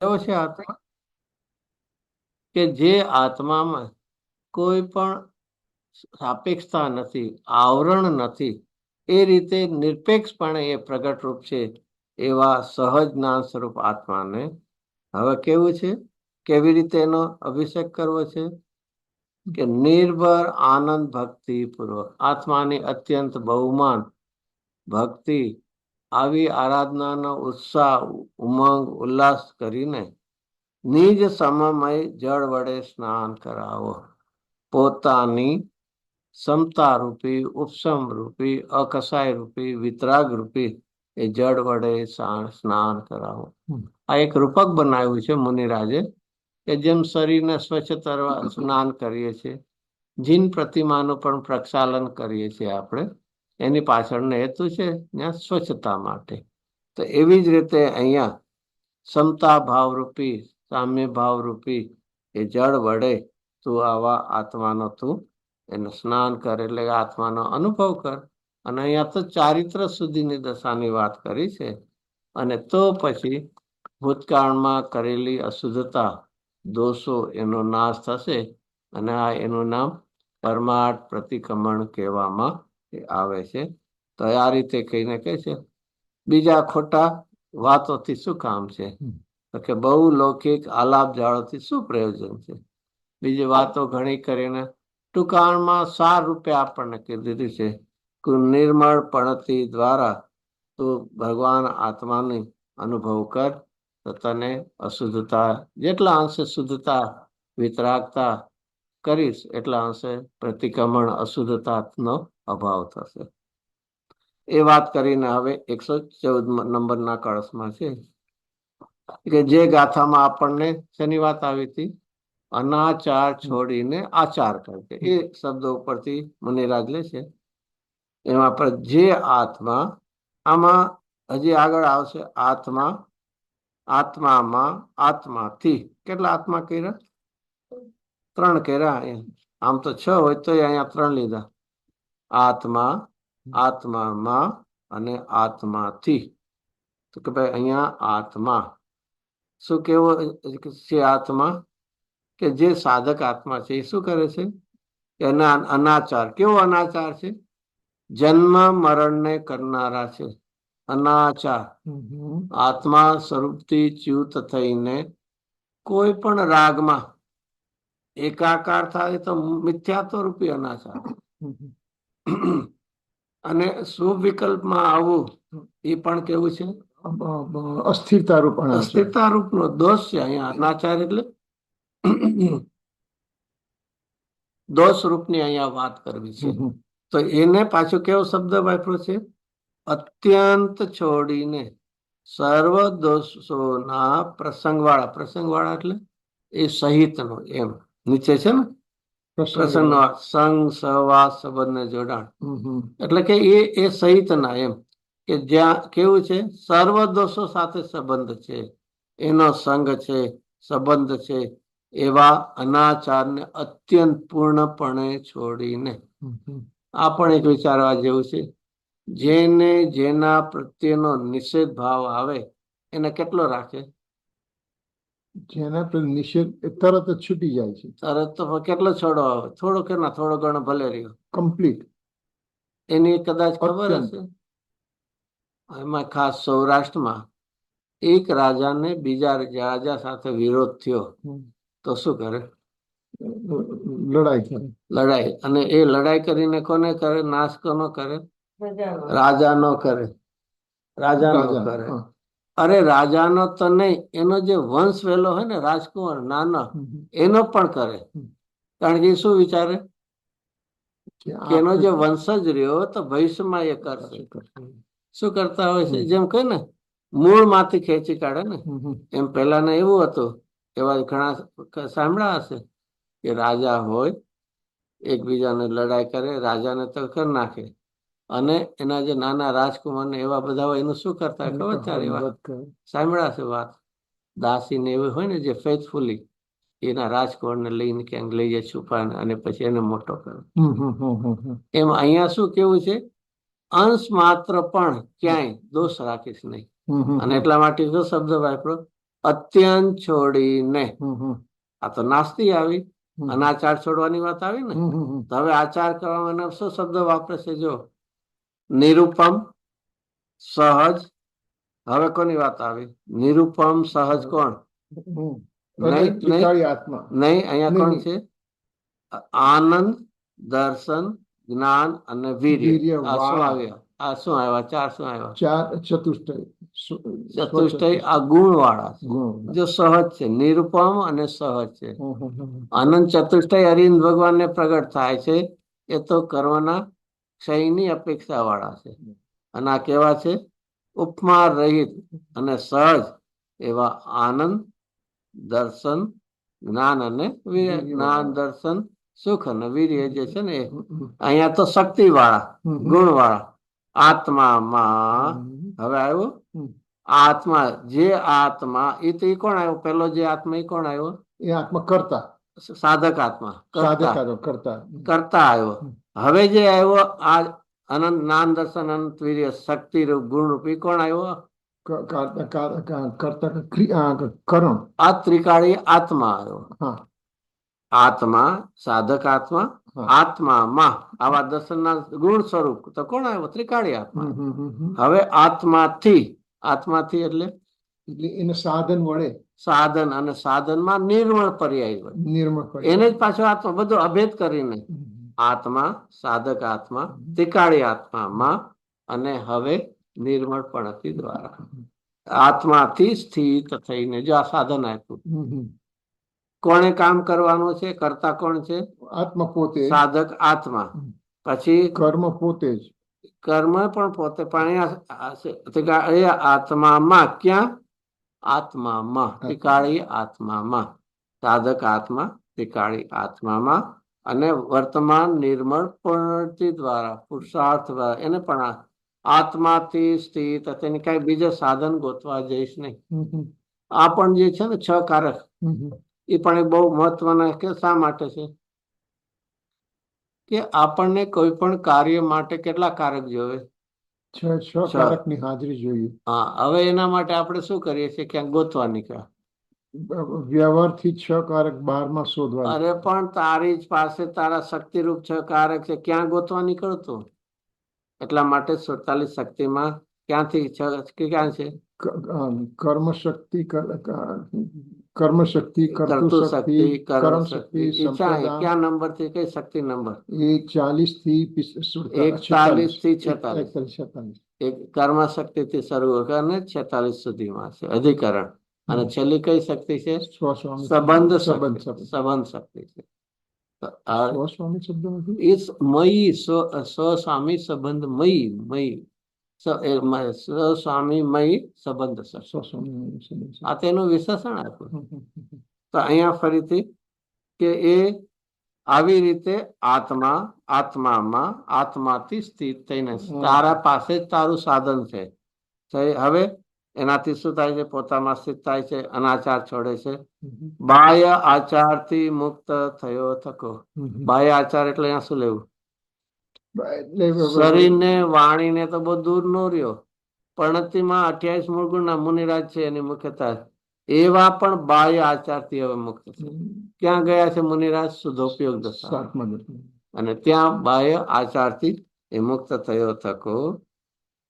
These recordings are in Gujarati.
એવો છે આત્મા કે જે આત્મામાં કોઈ પણ સાપેક્ષતા નથી, આવરણ નથી, એ રીતે નિરપેક્ષપણે એ પ્રગટ રૂપ છે. એવા સહજ જ્ઞાન સ્વરૂપ આત્માને હવે કેવું છે, કેવી રીતે એનો અભિષેક કરવો છે કે નિર્ભર આનંદ ભક્તિ પૂર્વક આત્માની અત્યંત બહુમાન ભક્તિ, આવી આરાધનાનો ઉત્સાહ, ઉમંગ, ઉલ્લાસ કરીને નિજ સમમય જળ વડે સ્નાન કરાવો. પોતાની સમતા રૂપી, ઉપસમ રૂપી, અકસાય રૂપી, વિતરાગ રૂપી એ જળ વડે સ્નાન કરાવો. આ એક રૂપક બનાવ્યું છે મુનિરાજે, કે જેમ શરીરને સ્વચ્છ તરવા સ્નાન કરીએ છીએ, જીન પ્રતિમાનું પણ પ્રક્ષાલન કરીએ છીએ આપણે, એની પાછળનો હેતુ છે ત્યાં સ્વચ્છતા માટે. તો એવી જ રીતે અહીંયા સમતા ભાવરૂપી, સામ્ય ભાવરૂપી એ જળ વડે તું આવા આત્માનો તું એને સ્નાન કર, એટલે આત્માનો અનુભવ કર. અને અહીંયા તો ચારિત્ર સુધીની દશાની વાત કરી છે. અને તો પછી ભૂતકાળમાં કરેલી અશુદ્ધતા, દોષો એનો નાશ થશે, અને આ એનું નામ પરમાર્થ પ્રતિક્રમણ કહેવામાં આવે છે. તો આ રીતે કહીને કહે છે બીજા ખોટા વાતોથી શું કામ છે, કે બહુ લૌકિક આલાપ જાળોથી શું પ્રયોજન છે. બીજી વાતો ઘણી કરીને ટૂંકાણમાં સાર રૂપે આપણને કીધું છે કે નિર્મળ પણતિ દ્વારા તું ભગવાન આત્માની અનુભવ કર, તો તને અશુદ્ધતા જેટલા અંશે શુદ્ધતા વિતરાગતા કરીશ એટલા અંશે પ્રતિક્રમણ અશુદ્ધતાનો અભાવ થશે. એ વાત કરીને હવે 114 નંબરના કળશમાં છે કે જે ગાથામાં આપણને શેની વાત આવી હતી, અનાચાર છોડીને આચાર કરશે, એ શબ્દો ઉપરથી મુનિરાજ લે છે. એમાં પર જે આત્મા, આમાં હજી આગળ આવશે આત્મા, આત્મામાં, આત્માથી. કેટલા આત્મા કર્યા? 3 કર્યા. આમ તો 6 હોય તો અહીંયા 3 લીધા. આત્મા, આત્મામાં અને આત્માથી. તો કે ભાઈ અહીંયા આત્મા શું કેવો છે? આત્મા કે જે સાધક આત્મા છે એ શું કરે છે? એના અનાચાર. કેવો અનાચાર છે? જન્મ મરણને કરનારા છે અનાચાર. આત્મા સ્વરૂપથી ચ્યુત થઈને કોઈ પણ રાગમાં એકાકાર થાય તો મિથ્યાત્વ રૂપી અનાચાર. અને શુભ વિકલ્પમાં આવવું એ પણ કેવું છે? અસ્થિરતા રૂપ. અસ્થિરતા રૂપનો દોષ છે અહીંયા અનાચાર, એટલે દોષ રૂપની અહીંયા વાત કરવી છે. તો એને પાછું કેવો શબ્દ વાપર્યો છે? અત્યંત છોડીને સર્વ દોષોના પ્રસંગવાળા. પ્રસંગવાળા એટલે એ સહિતનો, એમ નીચે છે ને પ્રસંગ, સંગ, સહવાસ, સંબંધ, જોડાણ, એટલે કે એ સહિતના, એમ કે જ્યાં કેવું છે સર્વ દોષો સાથે સંબંધ છે, એનો સંગ છે, સંબંધ છે, એવા અનાચારને અત્યંત પૂર્ણપણે છોડીને. આ પણ એક વિચારવા જેવું છે. જેને જેના પ્રત્યેનો નિષેધ ભાવ આવે એને કેટલો રાખે? જેના નિષેધ તરત જ છૂટી જાય છે. તરત તો કેટલો છોડો આવે? થોડો કે ના થોડો ઘણો ભલે રહ્યો, કમ્પ્લીટ. એની કદાચ ખબર હશે. એમાં ખાસ સૌરાષ્ટ્રમાં એક રાજાને બીજા રાજા સાથે વિરોધ થયો તો શું કરે? લડાઈ કરે. લડાઈ. અને એ લડાઈ કરીને કોને કરે? નાશ કોનો કરે? રાજા નો કરે. રાજા નો કરે. અરે રાજાનો તો નહીં, એનો જે વંશ વેલો હોય ને, રાજકુમાર નાનો, એનો પણ કરે. કારણ કે શું વિચારે કે એનો જે વંશજ રહ્યો તો ભવિષ્યમાં એ કરશે. શું કરતા હોય છે? જેમ કહે ને મૂળ માંથી ખેંચી કાઢે ને, એમ પેલાને એવું હતું. એવા ઘણા સાંભળ્યા હશે કે રાજા હોય એકબીજાને લડાઈ કરે, રાજાને તો કરી નાખે, અને એના જે નાના રાજકુમાર ને એવા બધા હોય એનું શું કરતા ખબર? ચારે વાત સાંભળ્યા છે વાત. દાસી ને એવું હોય ને જે ફેથફુલી એના રાજકુમારને લઈને ક્યાંક લઈ જાય છુપાને, અને પછી એને મોટો કરે. એમ અહીંયા શું કેવું છે? અંશ માત્ર પણ ક્યાંય દોષ રાખીશ નહીં. અને એટલા માટે જો શબ્દ વાપરો અત્યંત છોડીને, હમ હમ આ તો નાસ્તી આવી, હમ અનાચાર છોડવાની વાત આવી ને. હમ હમ તો હવે આચાર કરવામાં શું શબ્દ વાપરે છે? જો નિરૂપમ, સહજ. હવે કોની વાત આવી? નિરૂપમ સહજ કોણ? હમ. નહીં નહીં ત્રિકાળી આત્મા. નહીં, અહીંયા નહીં, કોણ નહીં. છે? આનંદ, દર્શન, જ્ઞાન અને વીર્ય. વીર્ય, આ શું વાળા. આવ્યા? આ શું આવ્યા? ચાર શું આવ્યા? ચાર ચતુષ્ટય. ચતુષ્ટય આ ગુણ વાળા છે. ગુણ. જો સહજ છે, નિરૂપમ અને સહજ છે. હમ હમ હમ. આનંદ ચતુષ્ટય અરવિંદ ભગવાનને પ્રગટ થાય છે. એ તો કર્મના ક્ષયની અપેક્ષા વાળા છે. અને આ કેવા છે? ઉપમા રહિત અને સહજ એવા આનંદ, દર્શન, જ્ઞાન અને વીર્ય. જ્ઞાન, દર્શન, સુખ અને વીર્ય જે છે ને, અહીંયા તો શક્તિ વાળા, ગુણ વાળા. આત્મામાં હવે આવ્યું આત્મા. જે આત્મા એ તો કોણ આવ્યો? પેલો જે આત્મા એ કોણ આવ્યો? એ આત્મા કરતા, સાધક આત્મા, કરતા કરતા આવ્યો. હવે જે આવ્યો આ અનંત જ્ઞાન, દર્શન, અનંત વીર્ય, શક્તિ રૂપ, ગુણ રૂપ, એ કોણ આવ્યો? કરણ. આ ત્રિકાળી આત્મા આવ્યો. આત્મા, સાધક આત્મા, આત્મામાં આવા દર્શનના ગુણ સ્વરૂપ તો કોણ આવ્યો? ત્રિકાળી આત્મા. હવે આત્માથી, આત્માથી એટલે એને સાધન વડે, સાધન, અને સાધનમાં નિર્મળ પર્યાય હોય. નિર્મળ એને જ પાછો આત્મા બધો અભેદ કરીને આત્મા, સાધક આત્મા, ત્રિકાળી આત્મામાં, અને હવે નિર્મળપણથી દ્વારા આત્માથી સ્થિત થઈને જો આ સાધન આપ્યું. કોણે કામ કરવાનું છે? કરતા કોણ છે? આત્મા પોતે, સાધક આત્મા. પછી કર્મ પોતે જ, કર્મ પણ પોતે. પણ આત્મામાં ક્યાં? આત્મામાં, ત્રિકાળી આત્મામાં. સાધક આત્મા, ત્રિકાળી આત્મામાં, અને વર્તમાન નિર્મળ પૂર્ણતિ દ્વારા, પુરુષાર્થ દ્વારા. એને પણ આત્માથી સ્થિત. તેને કઈ બીજે સાધન ગોતવા જઈશ નહીં. આ પણ જે છે ને 6 કારક, એ પણ બહુ મહત્વના. કે શા માટે છે? કે આપણને કોઈ પણ કાર્ય માટે કેટલા કારક જોવે? 6 કારકની હાજરી જોઈએ. હા, હવે એના માટે આપણે શું કરીએ છીએ? ક્યાંક ગોતવા નીકળ્યા. વ્યવહારથી 6 કારક 12માં શોધવા. અરે પણ તારી જ પાસે તારા શક્તિરૂપ 6 કારક છે. ક્યાં ગોતવા નીકળતો? એટલા માટે 47 શક્તિમાં ક્યાંથી ક્યાં છે? કર્મ શક્તિ, કર્મ શક્તિ, કર્તુ શક્તિ, કર્મ શક્તિ. ક્યાં નંબર થી? કઈ શક્તિ નંબર? એ 40 થી 41 થી 46. એક કર્મ શક્તિ થી શરૂ કરીને 46 સુધીમાં છે અધિકરણ. અને છેલ્લી કઈ શક્તિ છે? સંબંધ શક્તિ. સંબંધ શક્તિ છે. મયી સ્વસ્વામી સંબંધ મયી, મયી સ્વસ્વામી મયી સંબંધ શક્તિ. આ તેનું વિશેષણ આપ્યું. તો અહીંયા ફરીથી કે એ આવી રીતે આત્મા, આત્મામાં, આત્માથી સ્થિત થઈને તારા પાસે જ તારું સાધન છે. હવે એનાથી શું થાય છે? પોતામાં સ્થિત થાય છે, અનાચાર છોડે છે. બાહ્ય આચારથી મુક્ત થયો થકો. બાહ્ય આચાર એટલે અહીંયા શું લેવું? શરીરને, વાણીને તો બહુ દૂર નો રહ્યો. પ્રણતિમાં 28 મૂળ ગુણના મુનિરાજ છે એની મુખ્યતા. એવા પણ બાહ્ય આચારથી હવે મુક્ત છે. ક્યાં ગયા છે મુનિરાજ? શુદ્ધોપયોગ દશા. અને ત્યાં બાહ્ય આચારથી એ મુક્ત થયો થકો.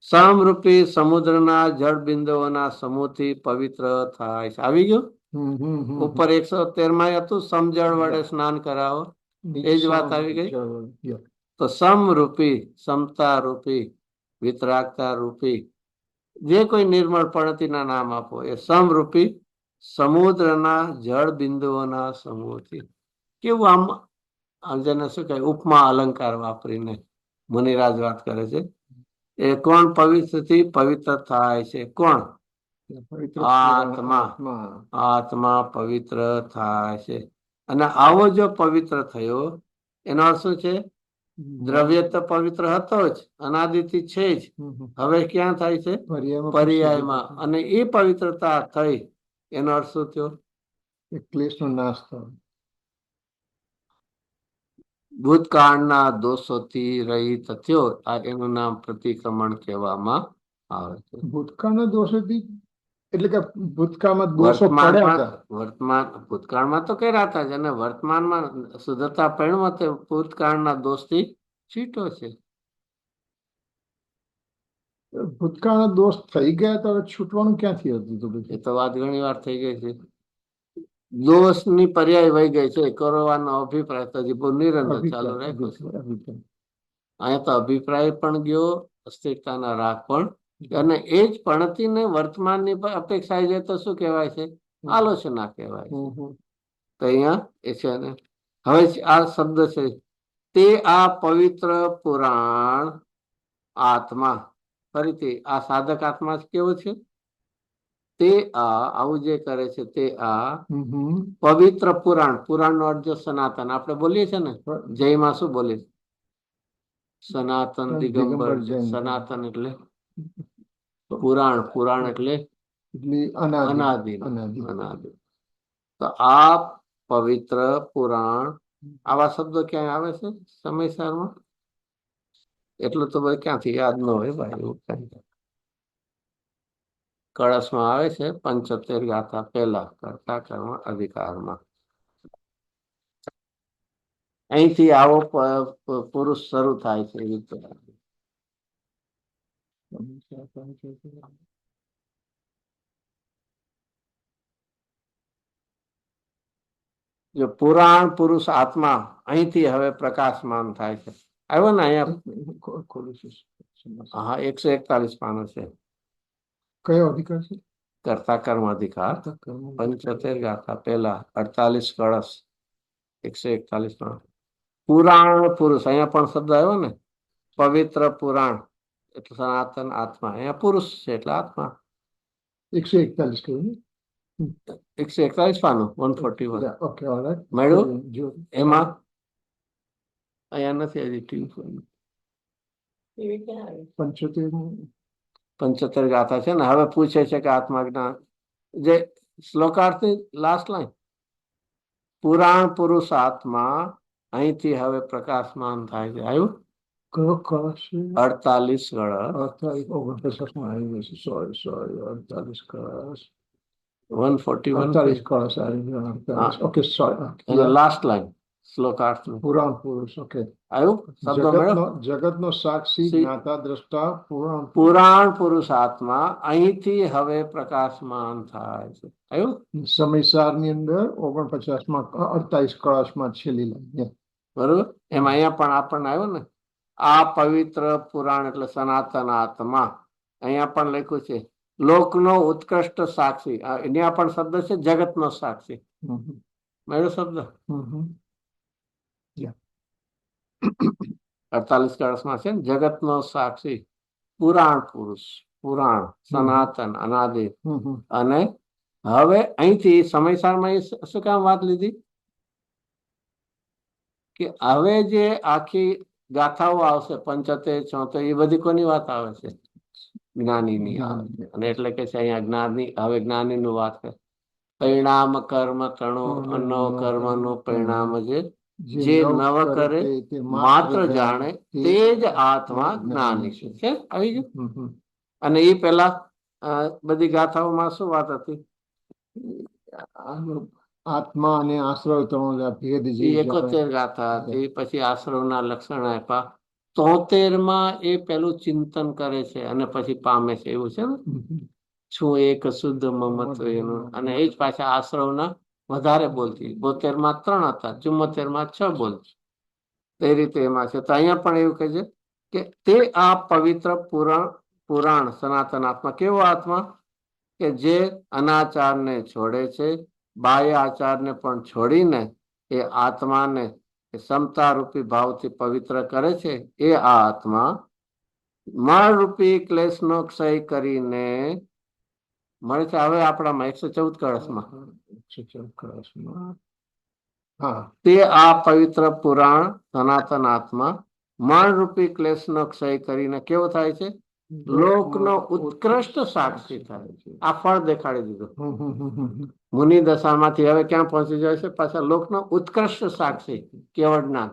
સમરૂપી સમુદ્રના જળ બિંદુઓના સમૂહથી પવિત્ર થાય છે. આવી ગયું ઉપર 113 હતું, સમજળ વડે સ્નાન કરાવો. એ જ વાત આવી ગઈ. તો સમરૂપી, સમતા રૂપી, વિતરાગતા રૂપી, જે કોઈ નિર્મળ પ્રણતિના નામ આપો, એ સમરૂપી સમુદ્રના જળ બિંદુઓના સમૂહથી. કેવું આમ જેને શું કહે? ઉપમા અલંકાર વાપરીને મુનિરાજ વાત કરે છે. એ કોણ પવિત્રથી પવિત્ર થાય છે? કોણ? આત્મા. આત્મા પવિત્ર થાય છે. અને આવો જો પવિત્ર થયો, એનો અર્થ શું છે? દ્રવ્ય તો પવિત્ર હતો જ, અનાદિથી છે જ. હવે ક્યાં થાય છે? પર્યાયમાં. અને એ પવિત્રતા થઈ, એનો અર્થ શું થયો? ક્લેશનો નાશ થયો. ભૂતકાળના દોષોથી રહિત થયો. આ એનું નામ પ્રતિક્રમણ કહેવામાં આવે છે. ભૂતકાળના દોષોથી એટલે કે ભૂતકાળમાં દોષો પડ્યા વર્તમાનમાં હતા. ભૂતકાળમાં તો કર્યા હતા જ અને વર્તમાનમાં શુદ્ધતા પરિણમાં તે ભૂતકાળના દોષથી છીટો છે. ભૂતકાળના દોષ થઈ ગયા તો હવે છૂટવાનું ક્યાંથી હતું તો એ પછી? તો વાત ઘણી વાર થઈ ગઈ છે. દોષની પર્યાય વહી ગઈ છે કરવાનો અભિપ્રાય તો હજી બહુ નિરંતર ચાલુ રાખ્યો છે. અભિપ્રાય. અહીંયા તો અભિપ્રાય પણ ગયો, અસ્થિરતાના રાગ પણ, અને એ જ પણતીને વર્તમાનની અપેક્ષા જાય તો શું કહેવાય છે? આલોચના કહેવાય છે. તો અહીંયા એ છે ને હવે આ શબ્દ છે તે આ પવિત્ર પુરાણ આત્મા, ફરીથી આ સાધક આત્મા કેવો છે? તે આ આવું જે કરે છે તે આ પવિત્ર પુરાણ, પુરાણ નો અર્થ જો સનાતન આપણે બોલીએ છીએ ને જયમાં શું બોલીએ? સનાતન દિગંબર. સનાતન એટલે પુરાણ, પુરાણ એટલે અનાદિ. અનાદિ. તો આ પવિત્ર પુરાણ, આવા શબ્દો ક્યાંય આવે છે સમયસારમાં? એટલું તો ભાઈ ક્યાંથી યાદ ન હોય ભાઈ. એવું કઈ કળશમાં આવે છે 75 ગાથા પહેલા કરતા કર્મ અધિકારમાં. અહીંથી આવો પુરુષ શરૂ થાય છે. જો પુરાણ પુરુષ આત્મા અહીંથી હવે પ્રકાશમાન થાય છે. આવ્યો ને અહીંયા? હા, 141 પાનો છે. કયો અધિકાર છે? કરતા કર્મ અધિકાર. 75 ગાથા પહેલા 48 કળશ 141 પાનો. પુરાણ પુરુષ, અહીંયા પણ શબ્દ આવ્યો ને, પવિત્ર પુરાણ એટલે સનાતન આત્મા, અહીંયા પુરુષ છે એટલે આત્મા. 141 કહ્યું ને? 141 પાનું 141. Okay, alright. મળ્યું એમાં? અહીંયા નથી હજી. 75 ગાથા છે ને. હવે પૂછે છે કે આત્મા જ્ઞાન, જે શ્લોકાર્થની લાસ્ટ લાઈન, પુરાણ પુરુષ આત્મા અહીંથી હવે પ્રકાશમાન થાય છે. આવ્યું? 48 કળશ. 141 લાસ્ટ લાઈન શ્લોકાર્થ. પુરાણ પુરુષ. ઓકે, આવ્યું? જગતનો સાક્ષી જ્ઞાતા દ્રષ્ટા પુરાણ પુરુષ આત્મા અહીંથી હવે પ્રકાશમાન થાય છે. આવ્યું? સમયસારની અંદર 49માં 48 કળશમાં છેલ્લી લાઈન. બરોબર. એમાં અહીંયા પણ આપણને આવ્યો ને, આ પવિત્ર પુરાણ એટલે સનાતન આત્મા. અહીંયા પણ લખ્યું છે લોકનો ઉત્કૃષ્ટ સાક્ષી. અહીંયા પણ શબ્દ છે જગતનો સાક્ષી. મેળો શબ્દ 48 કળશમાં છે ને, જગતનો સાક્ષી, પુરાણ પુરુષ, પુરાણ સનાતન અનાદિ. અને હવે અહીંથી સમયસારમાં શું કામ વાત લીધી કે હવે જે આખી ગાથાઓ આવશે 75 74 એ બધી કોની વાત આવે છે? જ્ઞાનીની આવે. અને એટલે કે છે અહીંયા જ્ઞાની, હવે જ્ઞાનીનું વાત કરે. પરિણામ કર્મ તણું અન્નો કર્મનું પરિણામ જે નવ કરે માત્ર જાણે તે જ આત્મા જ્ઞાની છે. આવી ગયું? અને એ પેલા બધી ગાથાઓમાં શું વાત હતી? આત્મા અને આશ્રવ ત્રણ ભેદ. 71 ગાથા હતી. પછી આશ્રવના લક્ષણ આપ્યા. 73માં એ પેલું ચિંતન કરે છે અને પછી પામે છે. એવું છે ને, છું એક શુદ્ધ મમત્વ એનું. અને એ જ પાછા આશ્રવના વધારે બોલતી. 72માં 3 હતા, 74માં 6 બોલતી. તે રીતે એમાં છે. તો અહીંયા પણ એવું કહે છે કે તે આ પવિત્ર પુરાણ સનાતન આત્મા કેવો આત્મા? કે જે અનાચારને છોડે છે, બાહ્ય આચારને પણ છોડીને એ આત્માને સમતા રૂપી ભાવથી પવિત્ર કરે છે. એ આ આત્મા મળ રૂપી ક્લેશનો ક્ષય કરીને મળે છે. હવે આપણામાં 114 કળશમાં તે આ પવિત્ર પુરાણ સનાતન આત્મા મળ રૂપી ક્લેશનો ક્ષય કરીને કેવો થાય છે? લોકનો ઉત્કૃષ્ટ સાક્ષી થાય છે. આ ફળ દેખાડી દીધું. મુનિ દશામાંથી હવે ક્યાં પહોંચી જાય છે? પાછા લોકનો ઉત્કૃષ્ટ સાક્ષી, કેવળ જ્ઞાન.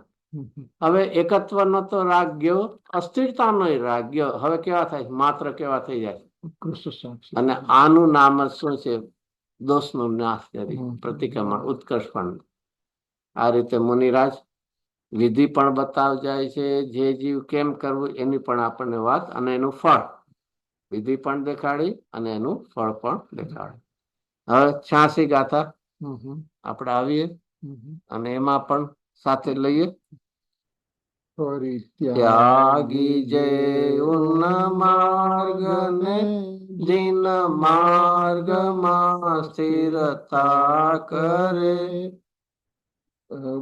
હવે એકત્વનો તો રાગ ગયો, અસ્થિરતાનો રાગ ગયો. હવે કેવા થાય? માત્ર કેવા થઈ જાય? ઉત્કૃષ્ટ સાક્ષી. અને આનું નામ જ શું છે? દોષનો નાશ કરી, હમ. પ્રતિક્રમણ, ઉત્કર્ષ પણ. આ રીતે મુનિરાજ વિધિ પણ બતાવ જાય છે, જે જીવ કેમ કરવું એની પણ આપણને વાત, અને એનું ફળ, વિધિ પણ દેખાડી અને એનું ફળ પણ દેખાડે. હવે 86 ગાથા હમ હમ આપણે આવીએ હમ. અને એમાં પણ સાથે લઈએ. પરિત્યાગી જે માર્ગ ને દિન માર્ગમાં સ્થિરતા કરે,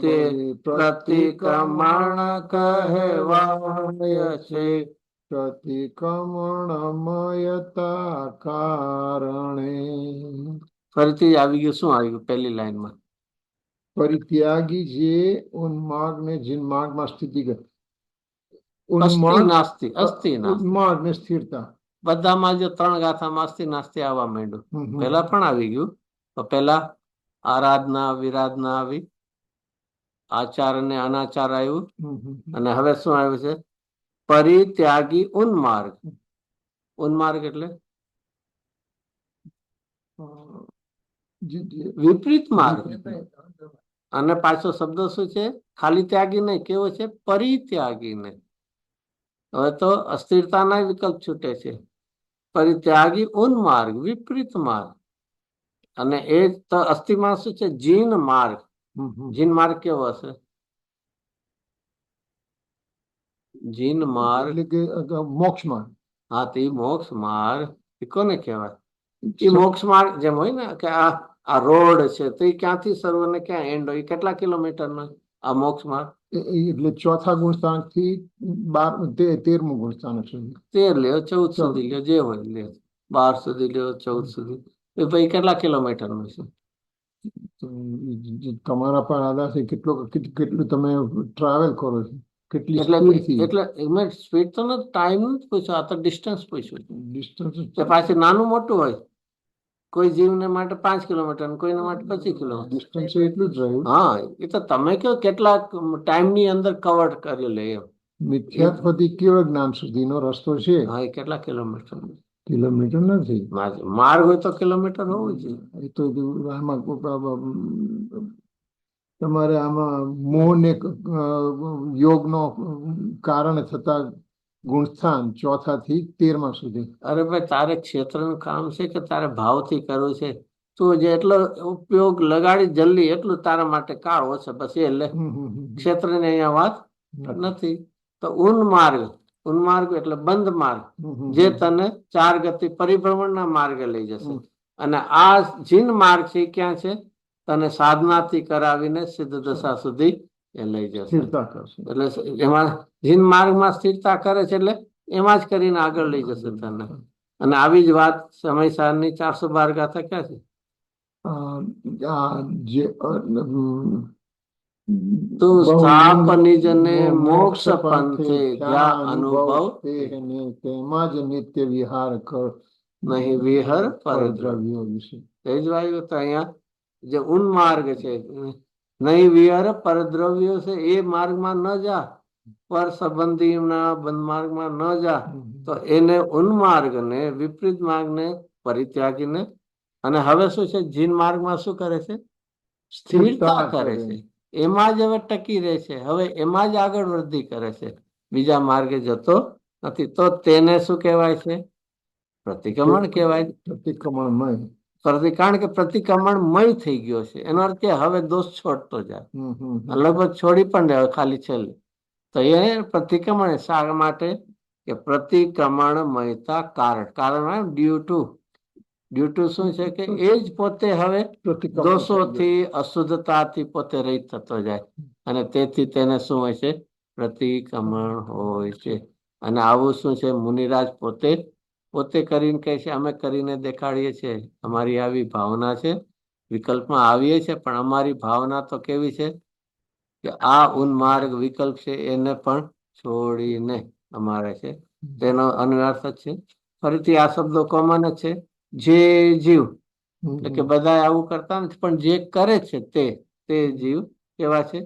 તે પ્રતિક્રમણ કહેવાય છે. પ્રતિક્રમણમયતા કારણે. ફરીથી આવી ગયું, શું આવી ગયું પહેલી લાઈનમાં? પરિત્યાગી જે ઉન્માર્ગ ને જીન માર્ગમાં સ્થિતિ કરે. અસ્થિ ઉન્માર્ગ નાસ્તિ, અસ્થિ નાસ્તિ. ઉન્માર્ગ ને સ્થિરતા. બધામાં જો 3 ગાથામાં અસ્થિ નાસ્તિ આવવા માંડ્યું. હમ હમ પેલા પણ આવી ગયું, તો પેલા આરાધના વિરાધના આવી, આચાર અને અનાચાર આવ્યું, હમ હમ અને હવે શું આવ્યું છે? પરિત્યાગી ઉન્માર્ગ. ઉન્માર્ગ એટલે વિપરીત માર્ગ. અને પાછો શબ્દ શું છે? ખાલી ત્યાગી નહીં, કેવો છે? પરિત્યાગી નહીં. હવે તો અસ્થિરતાના વિકલ્પ છૂટે છે. પરિત્યાગી ઉન્માર્ગ, વિપરીત માર્ગ. અને એ તો અસ્થિમાં શું છે? જીન માર્ગ. જીન માર્ગ કેવો હશે? જીન માર્ગ એટલે કે મોક્ષ માર્ગ. હા, તો મોક્ષ માર્ગ એ કોને કહેવાય? એ મોક્ષ માર્ગ જેમ હોય ને કે આ રોડ છે, તો એ ક્યાંથી શરૂ અને ક્યાં એન્ડ હોય? કેટલા કિલોમીટરનો આ મોક્ષ માર્ગ? એટલે ચોથા ગુણસ્થાન થી 13મું ગુણસ્થાન સુધી. 13 લ્યો, 14 સુધી લ્યો, જે હોય લ્યો, 12 સુધી લ્યો, 14 સુધી. એ ભાઈ કેટલા કિલોમીટરનું છે? તમારા પર આધાર છે કેટલું તમે ટ્રાવેલ કરો છો, કેટલી એટલે સ્પીડથી. એટલે સ્પીડ તો નથી, ટાઈમ નથી પૂછ્યો, આ તો ડિસ્ટન્સ પૂછ્યું. ડિસ્ટન્સ તે પાછી નાનું મોટું હોય, કોઈ જીવને માટે 5 કિલોમીટર, કોઈને માટે 25 કિલોમીટર. ડિસ્ટન્સ એટલું જ રહ્યું. હા, એ તો તમે કહો કેટલા ટાઈમની અંદર કવર કરી લે એમ. મિથ્યાત્વથી કેવળ જ્ઞાન સુધીનો રસ્તો છે. હા, એ કેટલા કિલોમીટર? કિલોમીટર નથી. માર્ગ હોય તો કિલોમીટર હોવું જોઈએ. એ તો આમાં તમારે આમાં મોહને યોગનો કારણે થતા ગુણસ્થાન 4થા થી 13મા સુધી. અરે ભાઈ, તારે ક્ષેત્રનું કામ છે કે તારે ભાવથી કરવું છે? તું જેટલો ઉપયોગ લગાડી જલ્દી એટલું તારા માટે કાળો છે, બસ એ લે. ક્ષેત્રની અહીંયા વાત નથી. તો ઉન્માર્ગ એટલે બંધ માર્ગ, જે તને 4 ગતિ પરિભ્રમણના માર્ગે લઈ જશે. અને આ જીન માર્ગ છે, ક્યાં છે? તને સાધનાથી કરાવીને સિદ્ધ દશા સુધી એ લઈ જશે. એટલે એમાં જીન માર્ગમાં સ્થિરતા કરે છે, એટલે એમાં જ કરીને આગળ લઈ જશે તને. અને આવી જ વાત સમયસારની 412 ગાથા ક્યાં છે? તું સ્થાપ નિજને મોક્ષ પંથે જ્યાં અનુભવ તેમાં જ નિત્ય વિહાર કર. નહીં વિહર પરદ્રવ્યો વિશે એ જ વાયુ. તો અહીંયા જે ઉન્માર્ગ છે, નહીં વિહર પરદ્રવ્યો છે, એ માર્ગમાં ન જા, પર સંબંધીના બંધ માર્ગમાં ન જા. તો એને ઉન્માર્ગ ને વિપરીત માર્ગને પરિત્યાગીને, અને હવે શું છે? જીન માર્ગમાં શું કરે છે? સ્થિરતા કરે છે. એમાં જ હવે ટકી રહે છે, હવે એમાં જ આગળ વૃદ્ધિ કરે છે, બીજા માર્ગે જતો નથી. તો તેને શું કહેવાય છે? પ્રતિક્રમણ કહેવાય. કારણ કે પ્રતિક્રમણમય થઈ ગયો છે, એનો અર્થ કે હવે દોષ છોડતો જાય. લગભગ છોડી પણ દે ખાલી છેલ્લે. તો એ પ્રતિક્રમણ શા માટે? કે પ્રતિક્રમણમયતા કારણ ડ્યુ ટુ શું છે? કે એ જ પોતે હવે દોષોથી અશુદ્ધતાથી પોતે રહિત થતો જાય, અને તેથી તેને શું હોય છે? પ્રતિક્રમણ હોય છે. અને આવું શું છે? મુનિરાજ પોતે કરીને કહે છે, અમે કરીને દેખાડીએ છીએ, અમારી આવી ભાવના છે. વિકલ્પમાં આવીએ છે, પણ અમારી ભાવના તો કેવી છે? કે આ ઉન્માર્ગ વિકલ્પ છે એને પણ છોડીને અમારે છે. તેનો અન્વર્થ છે. ફરીથી આ શબ્દો કોમન છે. જે જીવ, એટલે કે બધા આવું કરતા નથી, પણ જે કરે છે તે જીવ કેવા છે?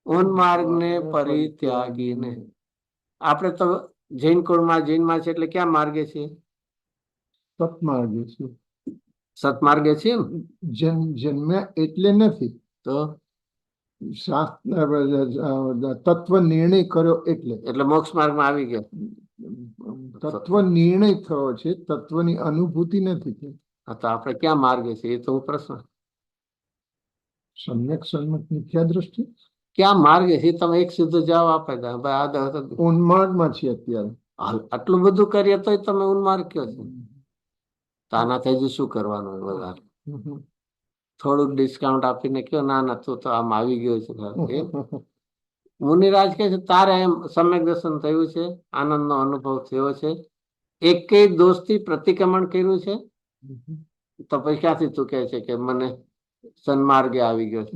ઉન્માર્ગને પરિત્યાગીને. આપણે તો જૈન કુળમાં છે, એટલે ક્યાં માર્ગે છે? સત્માર્ગે છે. સત્માર્ગે છીએ ને જન્મ્યા એટલે નથી, તો તત્વ નિર્ણય કર્યો એટલે. એટલે મોક્ષ માર્ગમાં આવી ગયા. તત્વ નિર્ણય થયો છે, તત્વની અનુભૂતિ નથી થઈ. તો આપણે ક્યાં માર્ગે છે એ તો પ્રશ્ન. સમ્યક સન્મત મિથ્યા દ્રષ્ટિ ક્યાં માર્ગે છે તમે એક સીધો જવાબ આપે દે, ઉન્માર્ગમાં છે અત્યારે. આટલું બધું કરીએ તો તમે ઉન્માર્ગ કયો છો. તો આનાથી હજી શું કરવાનું વધારે? થોડુંક ડિસ્કાઉન્ટ આપીને કયો ના ના તું તો આમ આવી ગયો છે. મુનિરાજ કહે છે તારે એમ સમ્યક દર્શન થયું છે, આનંદનો અનુભવ થયો છે, એકેય દોષથી પ્રતિક્રમણ કર્યું છે, તો પછી ક્યાંથી તું કહે છે કે મને સન્માર્ગે આવી ગયો છે?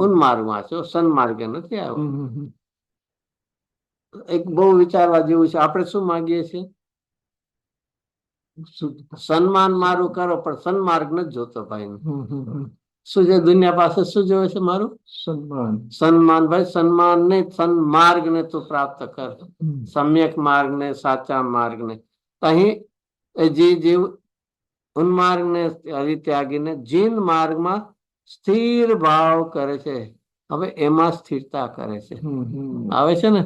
ઉન્માર્ગમાં છો, સન્માર્ગે નથી આવ્યો. એક બહુ વિચારવા જેવું છે. આપણે શું માંગીએ છીએ? સન્માન મારું કરો, પણ સન્માર્ગ નથી જોતો ભાઈ. શું છે દુનિયા પાસે? શું જોવે છે મારું? સન્માન. સન્માન ભાઈ, સન્માન ને સન્માર્ગ ને તું પ્રાપ્ત કર, સમ્યક માર્ગ ને, સાચા માર્ગ ને. અહીં જીવ ઉન્માર્ગ ને હરિત્યાગીને જીન માર્ગમાં સ્થિર ભાવ કરે છે. હવે એમાં સ્થિરતા કરે છે. આવે છે ને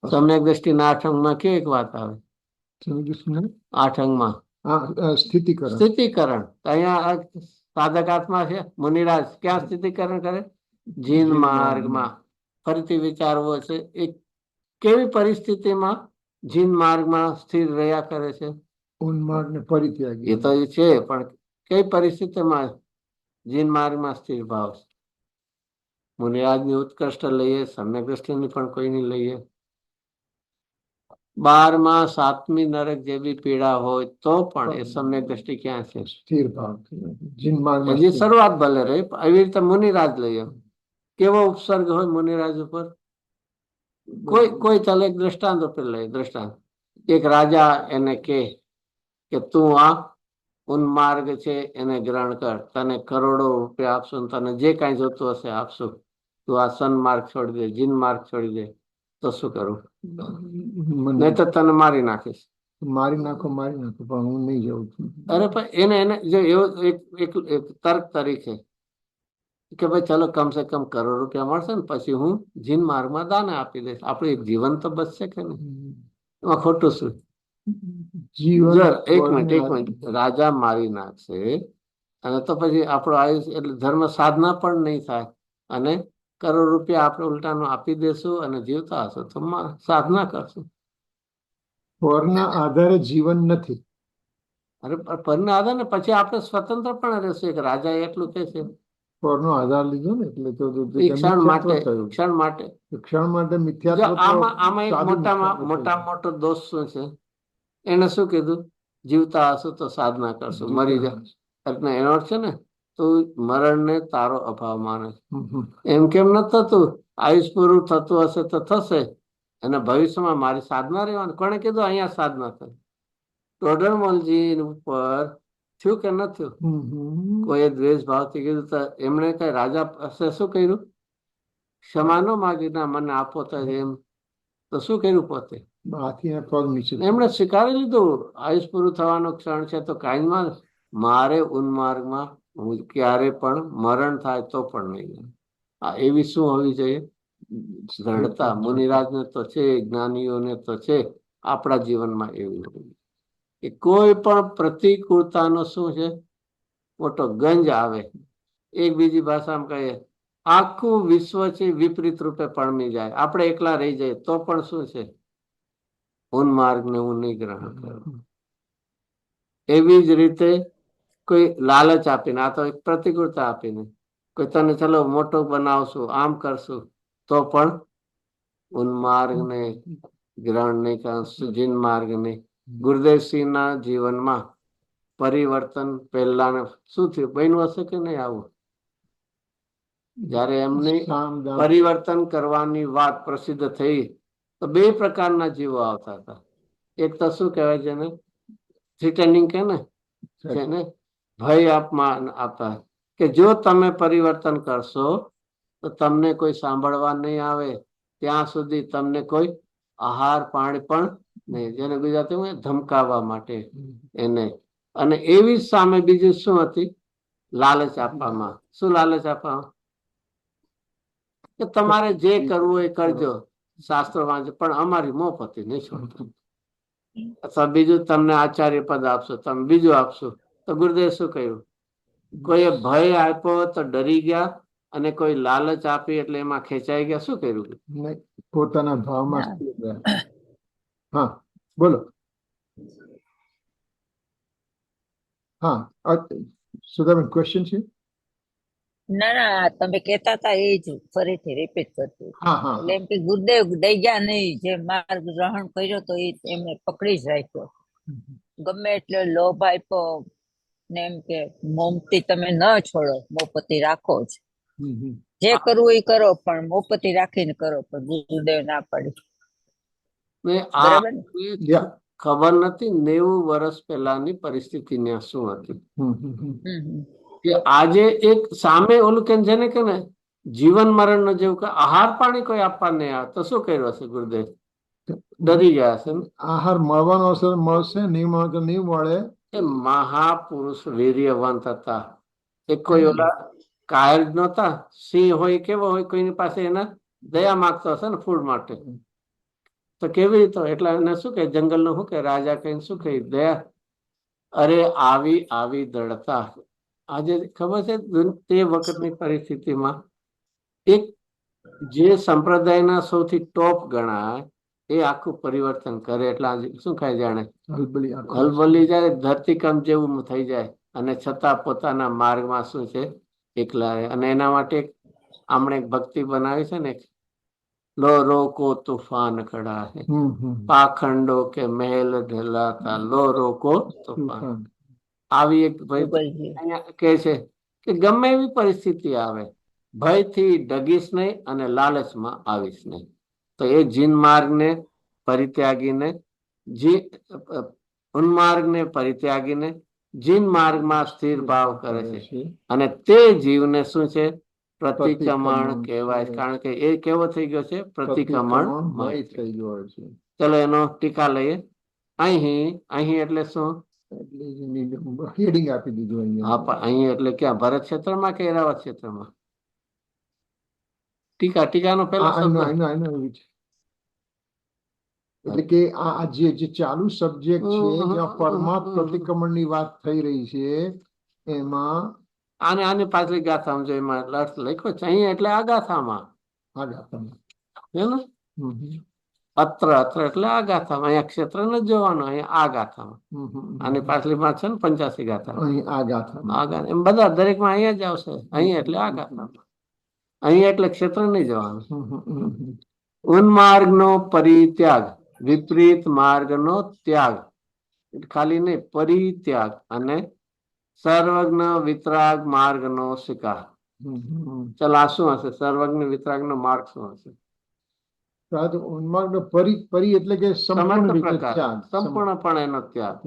સમ્યક દ્રષ્ટિ ના 8 અંગમાં કેવી એક વાત આવે? 8 અંગમાં સ્થિતિકરણ. અહીંયા સાધક આત્મા છે મુનિરાજ ક્યાં સ્થિતિકરણ કરે? જીન માર્ગમાં. ફરીથી વિચારવો છે એ કેવી પરિસ્થિતિમાં જીન માર્ગમાં સ્થિર રહ્યા કરે છે? ઉન્માર્ગ ને પરિત્યાગી. એ તો છે, પણ કઈ પરિસ્થિતિમાં જીન માર્ગમાં સ્થિર ભાવ છે? મુનિરાજની ઉત્કૃષ્ટ લઈએ, સમ્યક દ્રષ્ટિની પણ કોઈની લઈએ. 12માં 7મી નરક જેવી પીડા હોય તો પણ એ સમ્યક દ્રષ્ટિ ક્યાં છે? સ્થિર ભાવ. હજી શરૂઆત ભલે રહી. એવી રીતે મુનિરાજ લઈએ. કેવો ઉપસર્ગ હોય મુનિરાજ ઉપર? કોઈ ચાલે એક દ્રષ્ટાંત ઉપર લઈએ. દ્રષ્ટાંત એક રાજા એને કે તું આ ઉન્માર્ગ છે એને ગ્રહણ કર, તને કરોડો રૂપિયા આપશું, તને જે કાંઈ જોતું હશે આપશું, તું આ સન્માર્ગ છોડી દે, જીન માર્ગ છોડી દે. તો શું કરું? નહીં તો તને મારી નાખીશ. મારી નાખો પણ હું નહીં જાઉં છું. અરે પણ એને જો એવો એક તર્ક તરીકે કે ભાઈ ચલો કમસે કમ કરોડ રૂપિયા મળશે ને પછી હું જીન માર્ગમાં દાન આપી દઈશ, આપણું એક જીવન તો બચશે કે નહીં? એમાં ખોટું શું? એક મિનિટ, રાજા મારી નાખશે અને તો પછી આપણો આયુષ્ય એટલે ધર્મ સાધના પણ નહીં થાય, અને કરોડ રૂપિયા આપણે ઉલટાનું આપી દેશું અને જીવતા હશો તો સાધના કરશું. પરના આધારે જીવન નથી. અરે પરના આધારે ને પછી આપણે સ્વતંત્ર પણ રહેશું. એક રાજા એટલું કે છે પરનો આધાર લીધો ને એટલે તો ક્ષણ માટે મિથ્યાત્વ. આમાં એક મોટા મોટો દોષ શું છે? એને શું કીધું? જીવતા હશો તો સાધના કરશું, મરી જાય એનો અર્થ છે ને તો મરણ ને તારો અભાવ માને. એમ કેમ ન થતું? આયુષ પૂરું થતું હશે તો થશે, અને ભવિષ્યમાં મારી સાધના રહેવાની. કોને કીધું અહીંયા સાધના થાય? ટોડરમલજી ઉપર થયું કે ન થયું? કોઈ દ્વેષ ભાવથી કીધું તો એમણે કઈ રાજા પાસે શું કર્યું? ક્ષમા ન માગી, ના મને આપો તો એમ. તો શું કર્યું? પોતે એમણે સ્વીકારી લીધું આયુષ પૂરું થવાનું ક્ષણ છે તો કાયમમાં મારે ઉન્માર્ગમાં હું ક્યારે પણ મરણ થાય તો પણ નહીં. આ એવી શું હોવી જોઈએ? દ્રઢતા. મુનિરાજને તો છે, જ્ઞાનીઓને તો છે, આપણા જીવનમાં એવું કે કોઈ પણ પ્રતિકૂળતાનો શું છે મોટો ગંજ આવે, એક બીજી ભાષામાં કહીએ આખું વિશ્વ છે વિપરીત રૂપે પડમી જાય, આપણે એકલા રહી જાય તો પણ શું છે? ઉન્માર્ગ ને હું નહીં ગ્રહણ કરું. એવી જ રીતે કોઈ લાલચ આપીને, આ તો એક પ્રતિકૂળતા આપીને કોઈ તને ચલો મોટો બનાવશું, આમ કરશું, તો પણ ઉન્માર્ગ ને ગ્રહણ નહીં કરશું, જીન માર્ગ નહીં. ગુરુદેવસિંહ ના જીવનમાં પરિવર્તન પહેલા શું થયું? બન્યું હશે કે નહીં આવું? જયારે એમની પરિવર્તન કરવાની વાત પ્રસિદ્ધ થઈ તો 2 પ્રકારના જીવો આવતા હતા. એક તો શું કહેવાય છે ને, થ્રેટનિંગ કે ને, જેને ભય આપમાન આપતા કે જો તમે પરિવર્તન કરશો તો તમને કોઈ સાંભળવા નહીં આવે, ત્યાં સુધી તમને કોઈ આહાર પાણી પણ નહીં. જેને ગુજરાતીમાં ધમકાવવા માટે એને અને એવી જ સામે બીજી શું હતી? લાલચ આપવામાં. શું લાલચ આપવામાં? કે તમારે જે કરવું એ કરજો, શાસ્ત્રો વાંચો, પણ અમારી મોહપતિ નહીં છોડતા. અથવા બીજું તમને આચાર્ય પદ આપશો, તમે બીજું આપશો. તો ગુરુદેવ શું કહ્યું? કોઈએ ભય આપ્યો તો ડરી ગયા, અને કોઈ લાલચ આપી એટલે એમાં ખેંચાઈ ગયા. શું કર્યું? નહીં, પોતાના ભાવમાં સ્થિર રહ્યા. હા, બોલો. હા, સુધાબેન, ક્વેશ્ચન છે? ના ના, તમે કહેતા હતા એ જ ફરીથી રિપીટ કરતું. હા હા એટલે એમ કે ગુરુદેવ દઈ ગયા નહીં, જે માર્ગ ગ્રહણ કર્યો તો એ એમને પકડી જ રાખ્યો. ગમે એટલે લોભ આપ્યો ને એમ કે મોમથી તમે ન છોડો, મોપતિ રાખો જ. જે કરવું એ કરો, પણ મોપતિ રાખીને કરો. પણ ગુરુદેવ ના પાડી. ને આ બરાબર ને? યા. ખબર નથી 90 વર્ષ પહેલાની પરિસ્થિતિ ને શું હતી. કે આજે એક સામે ઓલું કે જેને કે ને જીવન મરણ નો જેવું કે આહાર પાણી કોઈ આપવા નહીં આવે તો શું કર્યું હશે ગુરુદેવ? ડરી ગયા હશે ને. આહાર મળવાનો હશે મળશે, નહીં મળે તો નહીં મળે. એ મહાપુરુષ વીર્યવંત હતા. એ કોઈ ઓલા કાયર જ નહોતા. સિંહ હોય કેવો હોય, કોઈની પાસે એના દયા માંગતો હશે ને ફૂડ માટે. તો કેવી રીતે? એટલે એને શું કે જંગલનું શું કે રાજા કઈ શું કહી દયા? અરે આવી આવી દળતા. આજે ખબર છે તે વખતની પરિસ્થિતિમાં એક જે સંપ્રદાયના સૌથી ટોપ ગણાય એ આખું પરિવર્તન કરે એટલે આજે શું ખાય જાણે હલબલી જાય, ધરતીકંપ જેવું થઈ જાય, અને છતાં પોતાના માર્ગમાં શું છે એકલા રહે. અને એના માટે આમણે એક ભક્તિ બનાવી છે ને, લો રોકો તूफान खड़ा है, પાખંડો કે મહેલ ઢલાતા, લો રોકો તूफान. આવી એક ભાઈ અહીંયા કે છે કે ગમે એવી પરિસ્થિતિ આવે, ભયથી ડગીશ નહીં અને લાલચમાં આવીશ નહીં. તો એ જીન માર્ગને પરિત્યાગીને ઉન્માર્ગને પરિત્યાગીને જીન માર્ગમાં સ્થિર ભાવ કરે છે. અને તે જીવને શું છે? પ્રતિક્રમણ કહેવાય. કારણ કે એ કેવો થઈ ગયો છે? પ્રતિક્રમણ થઈ ગયો છે. ચલો એનો ટીકા લઈએ. અહીં એટલે શું? હેડિંગ આપી દીધું અહીંયા. અહીં એટલે ક્યાં? ભરત ક્ષેત્રમાં કે એરાવત ક્ષેત્રમાં? ટીકાનો પહેલો શબ્દ એટલે કે આ જે ચાલુ સબ્જેક્ટ છે જ્યાં પરમાત્મ પ્રતિક્રમણ ની વાત થઈ રહી છે એમાં આની પાછલી ગાથામાં જો એમાં અર્થ લખ્યો છે. અહીં એટલે આ ગાથામાં, અત્ર એટલે આ ગાથામાં. અહીંયા ક્ષેત્ર નથી જોવાનું, અહીંયા આ ગાથામાં. આની પાછલીમાં છે ને 85 ગાથા, આ ગાથા એમ બધા દરેકમાં અહીંયા જ આવશે. અહીં એટલે આ ગાથામાં, અહીં એટલે ક્ષેત્ર નહીં જવાનું. ઉન્માર્ગ નો પરિત્યાગ, વિપરીત માર્ગ નો ત્યાગ. ખાલી નહીં, પરિત્યાગ. અને સર્વજ્ઞ વિતરાગ માર્ગ નો સ્વીકાર. ચાલ આ શું હશે? સર્વજ્ઞ વિતરાગ નો માર્ગ શું હશે? ઉન્માર્ગ નો પરી એટલે કે સંપૂર્ણપણે એનો ત્યાગ.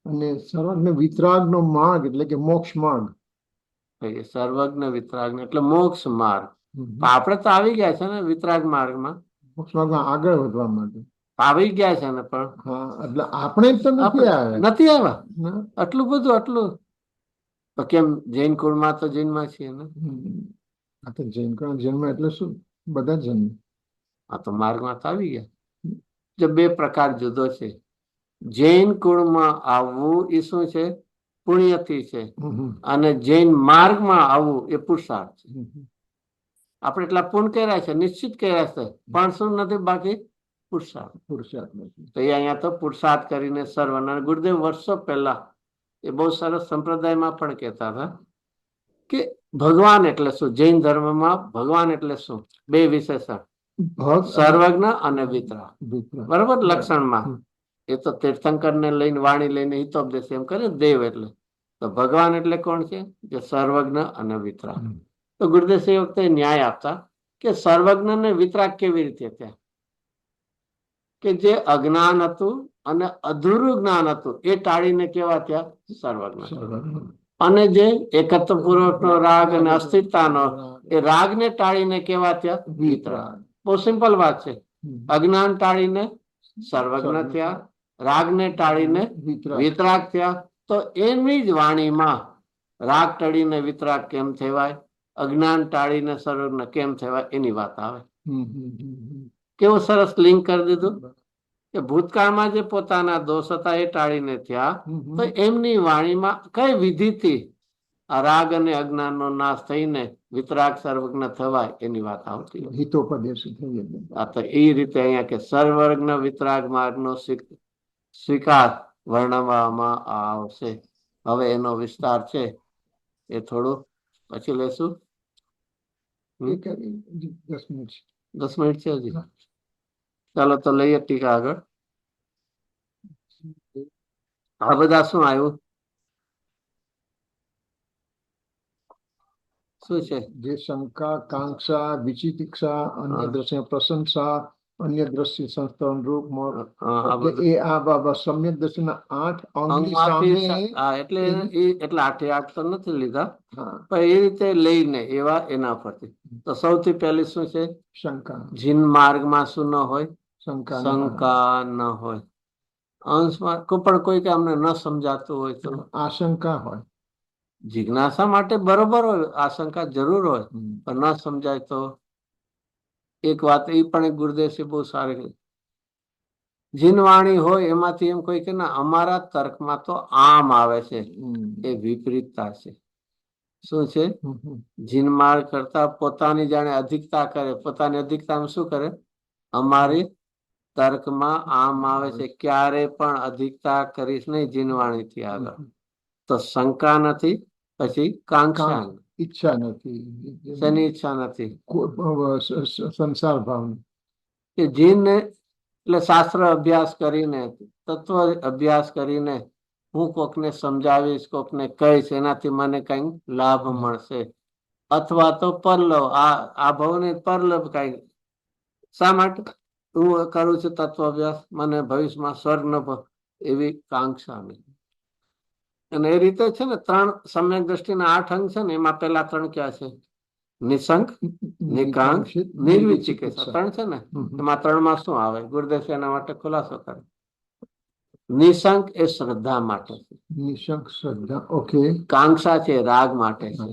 અને સર્વજ્ઞ વિતરાગ નો માર્ગ એટલે કે મોક્ષ માર્ગ. સર્વજ્ઞ વિતરાગ એટલે મોક્ષ માર્ગ. આપણે તો આવી ગયા છે ને વિતરાગ માર્ગમાં, મોક્ષ માર્ગમાં આગળ વધવા માટે આવી ગયા છે ને. પણ એટલે આપણે તો નથી આવ્યા. આટલું બધું આટલું તો કેમ? જૈન કુળમાં તો જૈનમાં છીએ ને. આ તો જૈન કુળ જન્મ એટલે શું? બધા જન્મ. આ તો માર્ગમાં તો આવી ગયા. જો બે પ્રકાર જુદો છે. જૈન કુળમાં આવવું એ શું છે? પુણ્યથી છે. અને જૈન માર્ગમાં આવવું એ પુરુષાર્થ છે. આપણે એટલા પૂર્ણ કર્યા છે, નિશ્ચિત કર્યા છે, પણ શું નથી બાકી? પુરુષાર્થ નથી. તો એ અહીંયા તો પુરુષાર્થ કરીને સર્વના. ગુરુદેવ વર્ષો પહેલા એ બહુ સરસ સંપ્રદાયમાં પણ કહેતા હતા કે ભગવાન એટલે શું? જૈન ધર્મમાં ભગવાન એટલે શું? બે વિશેષણ, સર્વજ્ઞ અને વિતરાગ. બરાબર? લક્ષણમાં એ તો તીર્થંકર ને લઈને વાણી લઈને હિતોપદેશ એમ કરે. દેવ એટલે તો ભગવાન એટલે કોણ છે? જે સર્વજ્ઞ અને વિતરાગ. તો ગુરુદેવ એ વખતે ન્યાય આપતા કે સર્વજ્ઞ ને વિતરાગ કેવી રીતે થયા? કે જે અજ્ઞાન હતું અને અધૂરું જ્ઞાન હતું એ ટાળીને કેવા થયા? સર્વજ્ઞ. અને જે એકત્વ પૂર્વકનો રાગ અને અસ્થિરતાનો એ રાગને ટાળીને કેવા થયા? વિતરાગ. બહુ સિમ્પલ વાત છે. અજ્ઞાન ટાળીને સર્વજ્ઞ થયા, રાગને ટાળીને વિતરાગ થયા, તો એની જ વાણીમાં રાગ ટળીને વિતરાગ કેમ થવાય, અજ્ઞાન ટાળીને સર્વજ્ઞ કેમ થવાય એની વાત આવે. કેવું સરસ લિંક કરી દીધું કે ભૂતકાળમાં જે પોતાના દોષ હતા એ ટાળીને થયા, તો એમની વાણીમાં કઈ વિધિથી આ રાગ અને અજ્ઞાનનો નાશ થઈને વિતરાગ સર્વજ્ઞ થવાય એની વાત આવતી. હિતોપદેશી થઈ એટલે. આ તો એ રીતે અહીંયા કે સર્વજ્ઞ વિતરાગ માર્ગનો સ્વીકાર વર્ણવવામાં આવશે. હવે એનો વિસ્તાર છે એ થોડું પછી લેશું. 10 મિનિટ. 10 મિનિટ છે હજી. ચાલો તો લઈએ ટીકા આગળ. આ બધા શું આવ્યું, શું છે? જે શંકા, કાંક્ષા, વિચિકિત્સા, અન્ય દ્રશ્ય પ્રશંસા, અન્ય દ્રશ્ય સંસ્થાન રૂપ એ આ સમ્યક દ્રષ્ટિના 8 અંગની સામે. એટલે એટલે 8 તો નથી લીધા, પણ એ રીતે લઈને એવા એના પરથી. તો સૌથી પહેલી શું છે? શંકા. જીન માર્ગમાં શું ન હોય? શંકા ન હોય. અંશમાં પણ કોઈ કે અમને ન સમજાતું હોય તો આશંકા હોય. જિજ્ઞાસા માટે બરોબર હોય, આશંકા જરૂર હોય, પણ ન સમજાય તો. એક વાત એ પણ એક ગુરુદેવ બહુ સારી, જીનવાણી હોય એમાંથી એમ કોઈ કે ના અમારા તર્કમાં તો આમ આવે છે, એ વિપરીતતા છે. શું છે? જીનમાર્ગ કરતા પોતાની જાણે અધિકતા કરે, પોતાની અધિકતામાં શું કરે? અમારી તર્કમાં આમ આવે છે, ક્યારે પણ અધિકતા કરીશ નહીં જીનવાણીથી આગળ. તો શંકા નથી, પછી કાંક્ષા, ઈચ્છા નથી. શેની ઈચ્છા નથી? સંસાર ભાવ. કે જીન એટલે શાસ્ત્ર અભ્યાસ કરીને, તત્વ અભ્યાસ કરીને હું કોકને સમજાવીશ, કોકને કહીશ, એનાથી મને કઈ લાભ મળશે, અથવા તો પરલોભ, આ ભાવ ને પરલોભ કઈ. શા માટે હું કરું છું તત્વ અભ્યાસ? મને ભવિષ્યમાં સ્વર્ગ ન એવી કાંક્ષા નહીં. અને એ રીતે છે ને 3 સમ્યક દ્રષ્ટિના 8 અંગ છે ને, એમાં પેલા 3 ક્યાં છે? નિશંક, નિકાંક્ષ, નિર્વિચિકિત્સા 3 છે ને. એમાં 3માં શું આવે? ગુરુદેવ એના માટે ખુલાસો કરે. નિશંક એ શ્રદ્ધા માટે છે. નિશંક શ્રદ્ધા, ઓકે. કાંક્ષા છે રાગ માટે છે,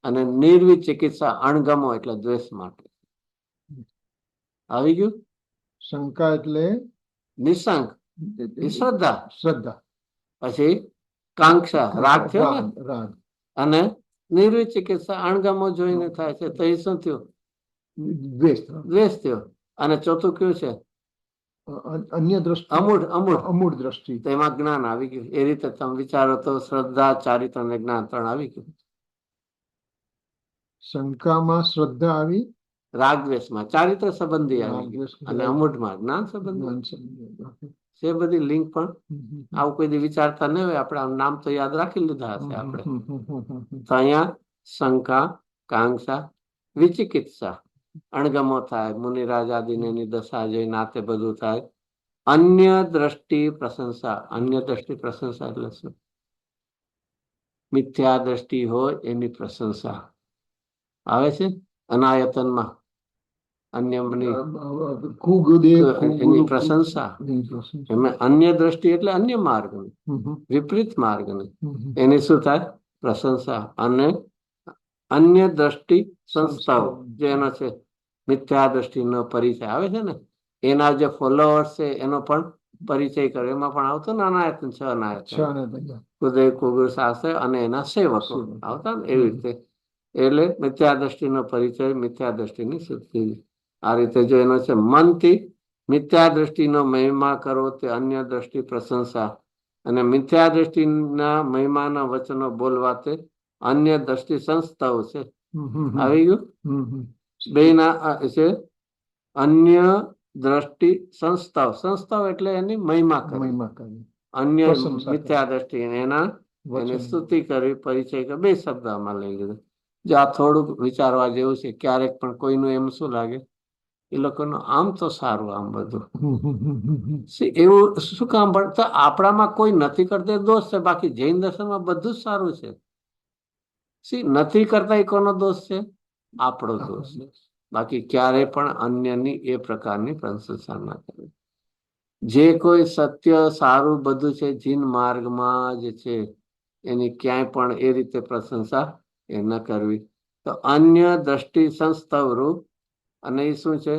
અને નિર્વિચિકિત્સા અણગમો એટલે દ્વેષ માટે. આવી ગયું? શંકા એટલે નિશંક શ્રદ્ધા, શ્રદ્ધા. પછી કાંક્ષા રાગ થયો ને, રાગ. અને નિર્વિચિકિત્સા અણગમો જોઈને થાય છે, તો એ શું થયું? દ્વેષ થયો. અને ચોથું કયું છે? અન્ય દ્રષ્ટિ, અમૂઢ દ્રષ્ટિ. તેમાં જ્ઞાન આવી ગયું. એ રીતે તમે વિચારો તો શ્રદ્ધા, ચારિત્ર અને જ્ઞાન 3 આવી ગયું. શંકામાં શ્રદ્ધા આવી, રાગ દ્વેષમાં ચારિત્ર સંબંધી આવી ગયું, અને અમૂઢમાં જ્ઞાન સંબંધી. છે બધી લિંક. પણ આવું કોઈ દી વિચારતા ન હોય, આપણે આમ નામ તો યાદ રાખી લીધા હશે આપણે. તો અહીંયા શંકા, કાંક્ષા, વિચિકિત્સા અણગમો થાય, મુનિરાજ આદિને એની દશા જોઈને આ તે બધું થાય. અન્ય દ્રષ્ટિ પ્રશંસા. અન્ય દ્રષ્ટિ પ્રશંસા એટલે શું? મિથ્યા દ્રષ્ટિ હોય એની પ્રશંસા આવે છે અનાયતનમાં. એની પ્રશંસા. એમાં અન્ય દ્રષ્ટિ એટલે અન્ય માર્ગ, વિપરીત માર્ગ, એની શું થાય? પ્રશંસા. અને અન્ય દ્રષ્ટિ સંસ્થાઓ જેનો છે મિથ્યા દ્રષ્ટિનો પરિચય આવે છે ને, એના જે ફોલોઅર્સ છે એનો પણ પરિચય કરે. એમાં પણ આવતો ને અનાયતન, 6 અનાયતન, ઉદય કુબેર શાસ્ત્ર અને એના સેવકો આવતા ને, એવી રીતે. એટલે મિથ્યા દ્રષ્ટિનો પરિચય, મિથ્યા દ્રષ્ટિની શુદ્ધિ. આ રીતે જો એનો છે મનથી મિથ્યા દ્રષ્ટિનો મહિમા કરો તે અન્ય દ્રષ્ટિ પ્રશંસા, અને મિથ્યા દ્રષ્ટિના મહિમાના વચનો બોલવા તે અન્ય દ્રષ્ટિ સંસ્થાઓ છે. આવી ગયું? બે ના છે અન્ય દ્રષ્ટિ સંસ્થાઓ. સંસ્થાઓ એટલે એની મહિમા કરવી, અન્ય મિથ્યા દ્રષ્ટિ એના એની સ્તુતિ કરવી, પરિચય કરવી. 2 શબ્દમાં લઈ લીધું. જો આ થોડુંક વિચારવા જેવું છે. ક્યારેક પણ કોઈનું એમ શું લાગે, એ લોકોનું આમ તો સારું, આમ બધું એવું શું કામ? પણ તો આપણામાં કોઈ નથી કરતા દોષ છે, બાકી જૈન દર્શનમાં બધું જ સારું છે. નથી કરતા એ કોનો દોષ છે? આપણો દોષ છે. બાકી ક્યારે પણ અન્યની એ પ્રકારની પ્રશંસા ના કરે. જે કોઈ સત્ય સારું બધું છે જીન માર્ગમાં જ છે, એની ક્યાંય પણ એ રીતે પ્રશંસા એ ન કરવી. તો અન્ય દ્રષ્ટિ સંસ્તવ રૂપ, અને એ શું છે?